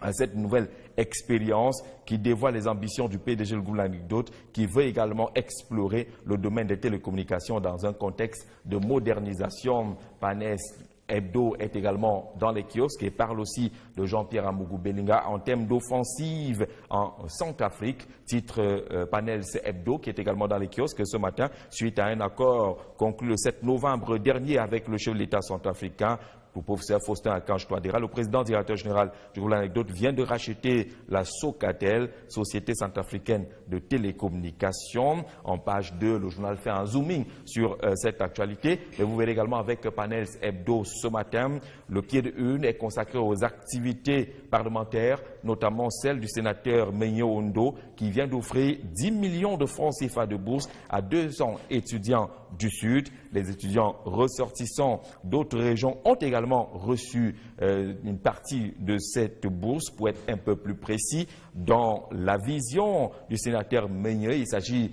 Speaker 4: à cette nouvelle expérience qui dévoile les ambitions du PDG du groupe L'Anecdote, qui veut également explorer le domaine des télécommunications dans un contexte de modernisation. Panès Hebdo est également dans les kiosques et parle aussi de Jean-Pierre Amougou Belinga en termes d'offensive en Centrafrique. Titre Panels Hebdo qui est également dans les kiosques ce matin suite à un accord conclu le 7 novembre dernier avec le chef de l'État centrafricain. Le professeur Faustin Archange Touadéra, le président directeur général du groupe L'Anecdote, vient de racheter la Socatel, société centrafricaine de télécommunications. En page 2, le journal fait un zooming sur cette actualité. Et vous verrez également avec Panels Hebdo ce matin, le pied de une est consacré aux activités parlementaires, notamment celle du sénateur Meigno Ondo, qui vient d'offrir 10 millions de francs CFA de bourse à 200 étudiants du Sud. Les étudiants ressortissants d'autres régions ont également reçu une partie de cette bourse. Pour être un peu plus précis, dans la vision du sénateur Meigno, il s'agit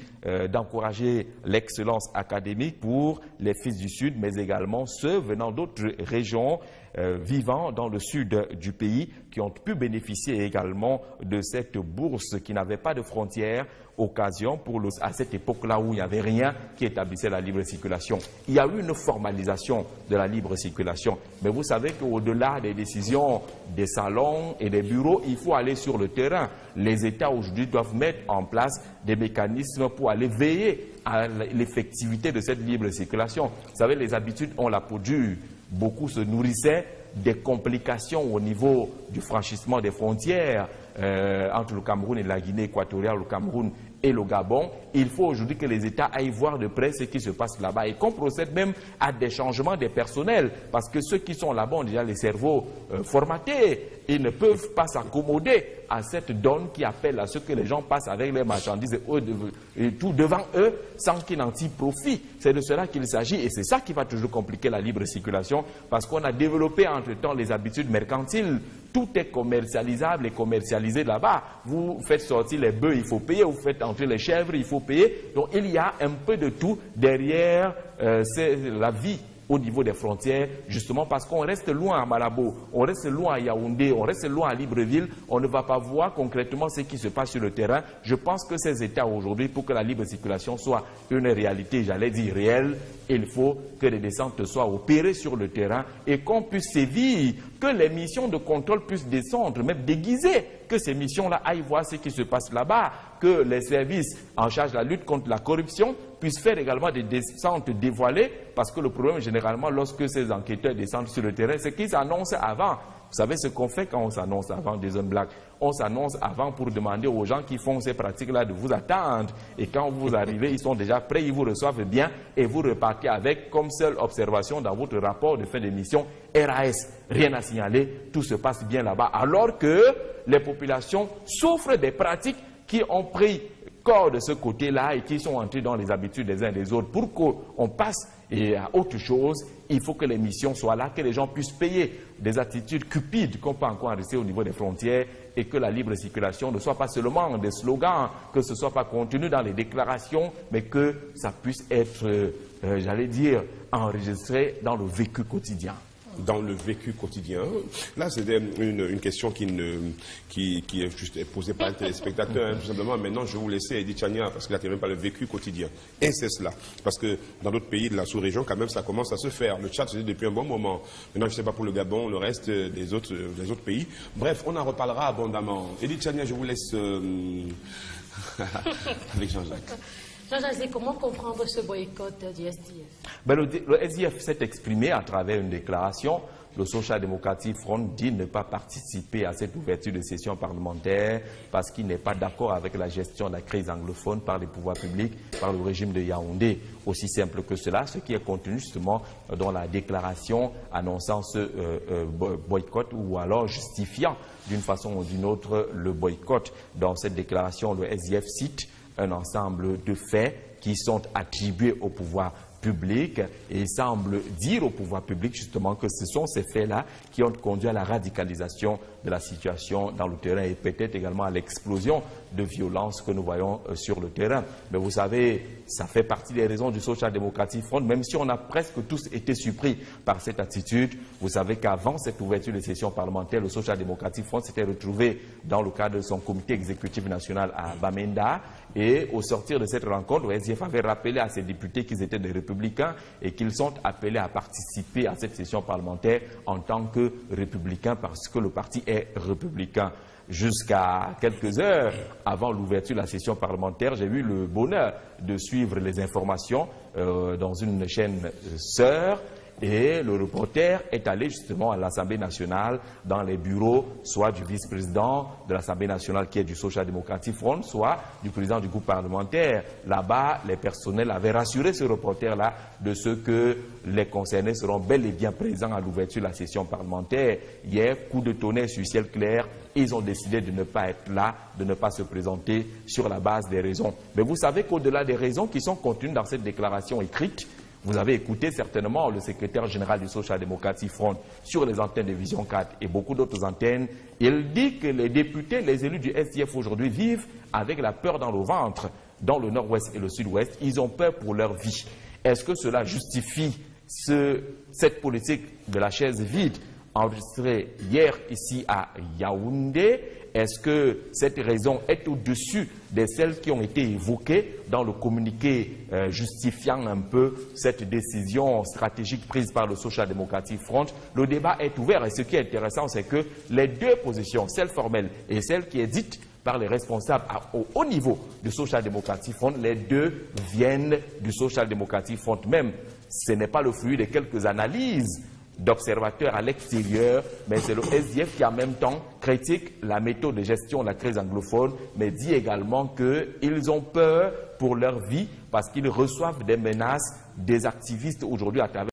Speaker 4: d'encourager l'excellence académique pour les fils du Sud, mais également ceux venant d'autres régions vivant dans le sud du pays qui ont pu bénéficier également de cette bourse qui n'avait pas de frontières. Occasion à cette époque-là où il n'y avait rien qui établissait la libre circulation. Il y a eu une formalisation de la libre circulation, mais vous savez qu'au-delà des décisions des salons et des bureaux, il faut aller sur le terrain. Les États aujourd'hui doivent mettre en place des mécanismes pour aller veiller à l'effectivité de cette libre circulation. Vous savez, les habitudes ont la peau dure. Beaucoup se nourrissaient des complications au niveau du franchissement des frontières entre le Cameroun et la Guinée équatoriale, le Cameroun et le Gabon. Il faut aujourd'hui que les États aillent voir de près ce qui se passe là-bas et qu'on procède même à des changements des personnels, parce que ceux qui sont là-bas ont déjà les cerveaux formatés. Ils ne peuvent pas s'accommoder à cette donne qui appelle à ce que les gens passent avec les marchandises et tout devant eux sans qu'ils n'en tirent profit. C'est de cela qu'il s'agit et c'est ça qui va toujours compliquer la libre circulation, parce qu'on a développé entre-temps les habitudes mercantiles. Tout est commercialisable et commercialisé là-bas. Vous faites sortir les bœufs, il faut payer. Vous faites entrer les chèvres, il faut payer. Donc il y a un peu de tout derrière la vie au niveau des frontières, justement parce qu'on reste loin à Malabo, on reste loin à Yaoundé, on reste loin à Libreville, on ne va pas voir concrètement ce qui se passe sur le terrain. Je pense que ces États aujourd'hui, pour que la libre circulation soit une réalité, j'allais dire réelle, il faut que les descentes soient opérées sur le terrain et qu'on puisse sévir, que les missions de contrôle puissent descendre, même déguisées, que ces missions-là aillent voir ce qui se passe là-bas, que les services en charge de la lutte contre la corruption puissent faire également des descentes dévoilées, parce que le problème généralement lorsque ces enquêteurs descendent sur le terrain, c'est qu'ils s'annoncent avant. Vous savez ce qu'on fait quand on s'annonce avant des zones blagues? On s'annonce avant pour demander aux gens qui font ces pratiques-là de vous attendre. Et quand vous arrivez, ils sont déjà prêts, ils vous reçoivent bien et vous repartez avec comme seule observation dans votre rapport de fin d'émission RAS. Rien à signaler, tout se passe bien là-bas. Alors que les populations souffrent des pratiques qui ont pris corps de ce côté-là et qui sont entrés dans les habitudes des uns et des autres. Pour qu'on passe à autre chose, il faut que les missions soient là, que les gens puissent payer des attitudes cupides qu'on peut encore rester au niveau des frontières et que la libre circulation ne soit pas seulement des slogans, que ce ne soit pas contenu dans les déclarations, mais que ça puisse être, j'allais dire, enregistré dans le vécu quotidien.
Speaker 2: Dans le vécu quotidien. Là, c'était une question qui est juste posée par un téléspectateur, hein, tout simplement. Maintenant, je vais vous laisser Edith Chania, parce qu'il n'intéresse pas le vécu quotidien. Et c'est cela. Parce que dans d'autres pays de la sous-région, quand même, ça commence à se faire. Le Tchad, c'est depuis un bon moment. Maintenant, je ne sais pas pour le Gabon, le reste des autres pays. Bref, on en reparlera abondamment. Edith Chania, je vous laisse avec Jean-Jacques.
Speaker 3: Jean-Jacques, comment comprendre ce boycott du SDF?
Speaker 4: Le SDF s'est exprimé à travers une déclaration. Le Social Democratic Front dit ne pas participer à cette ouverture de session parlementaire parce qu'il n'est pas d'accord avec la gestion de la crise anglophone par les pouvoirs publics, par le régime de Yaoundé. Aussi simple que cela, ce qui est contenu justement dans la déclaration annonçant ce boycott ou alors justifiant d'une façon ou d'une autre le boycott. Dans cette déclaration, le SDF cite un ensemble de faits qui sont attribués au pouvoir public et semble dire au pouvoir public justement que ce sont ces faits-là qui ont conduit à la radicalisation de la situation dans le terrain et peut-être également à l'explosion de violence que nous voyons sur le terrain. Mais vous savez, ça fait partie des raisons du Social Democratic Front, même si on a presque tous été surpris par cette attitude. Vous savez qu'avant cette ouverture de session parlementaire, le Social Democratic Front s'était retrouvé dans le cadre de son comité exécutif national à Bamenda et au sortir de cette rencontre, le SDF avait rappelé à ses députés qu'ils étaient des républicains et qu'ils sont appelés à participer à cette session parlementaire en tant que républicains parce que le parti est républicain. Jusqu'à quelques heures avant l'ouverture de la session parlementaire, j'ai eu le bonheur de suivre les informations dans une chaîne sœur et le reporter est allé justement à l'Assemblée nationale dans les bureaux soit du vice-président de l'Assemblée nationale qui est du Social Democratic Front, soit du président du groupe parlementaire. Là-bas, les personnels avaient rassuré ce reporter-là de ce que les concernés seront bel et bien présents à l'ouverture de la session parlementaire. Hier, coup de tonnerre sur ciel clair, ils ont décidé de ne pas être là, de ne pas se présenter sur la base des raisons. Mais vous savez qu'au-delà des raisons qui sont contenues dans cette déclaration écrite, vous avez écouté certainement le secrétaire général du Social Democratic Front sur les antennes de Vision 4 et beaucoup d'autres antennes. Il dit que les députés, les élus du SDF aujourd'hui vivent avec la peur dans le ventre. Dans le nord-ouest et le sud-ouest, ils ont peur pour leur vie. Est-ce que cela justifie cette politique de la chaise vide enregistrée hier ici à Yaoundé? Est-ce que cette raison est au-dessus de celles qui ont été évoquées dans le communiqué justifiant un peu cette décision stratégique prise par le Social Democratic Front? Le débat est ouvert et ce qui est intéressant, c'est que les deux positions, celle formelle et celle qui est dite par les responsables au haut niveau du Social Democratic Front, les deux viennent du Social Democratic Front. Même, ce n'est pas le fruit de quelques analyses d'observateurs à l'extérieur, mais c'est le SDF qui en même temps critique la méthode de gestion de la crise anglophone, mais dit également qu'ils ont peur pour leur vie parce qu'ils reçoivent des menaces des activistes aujourd'hui à travers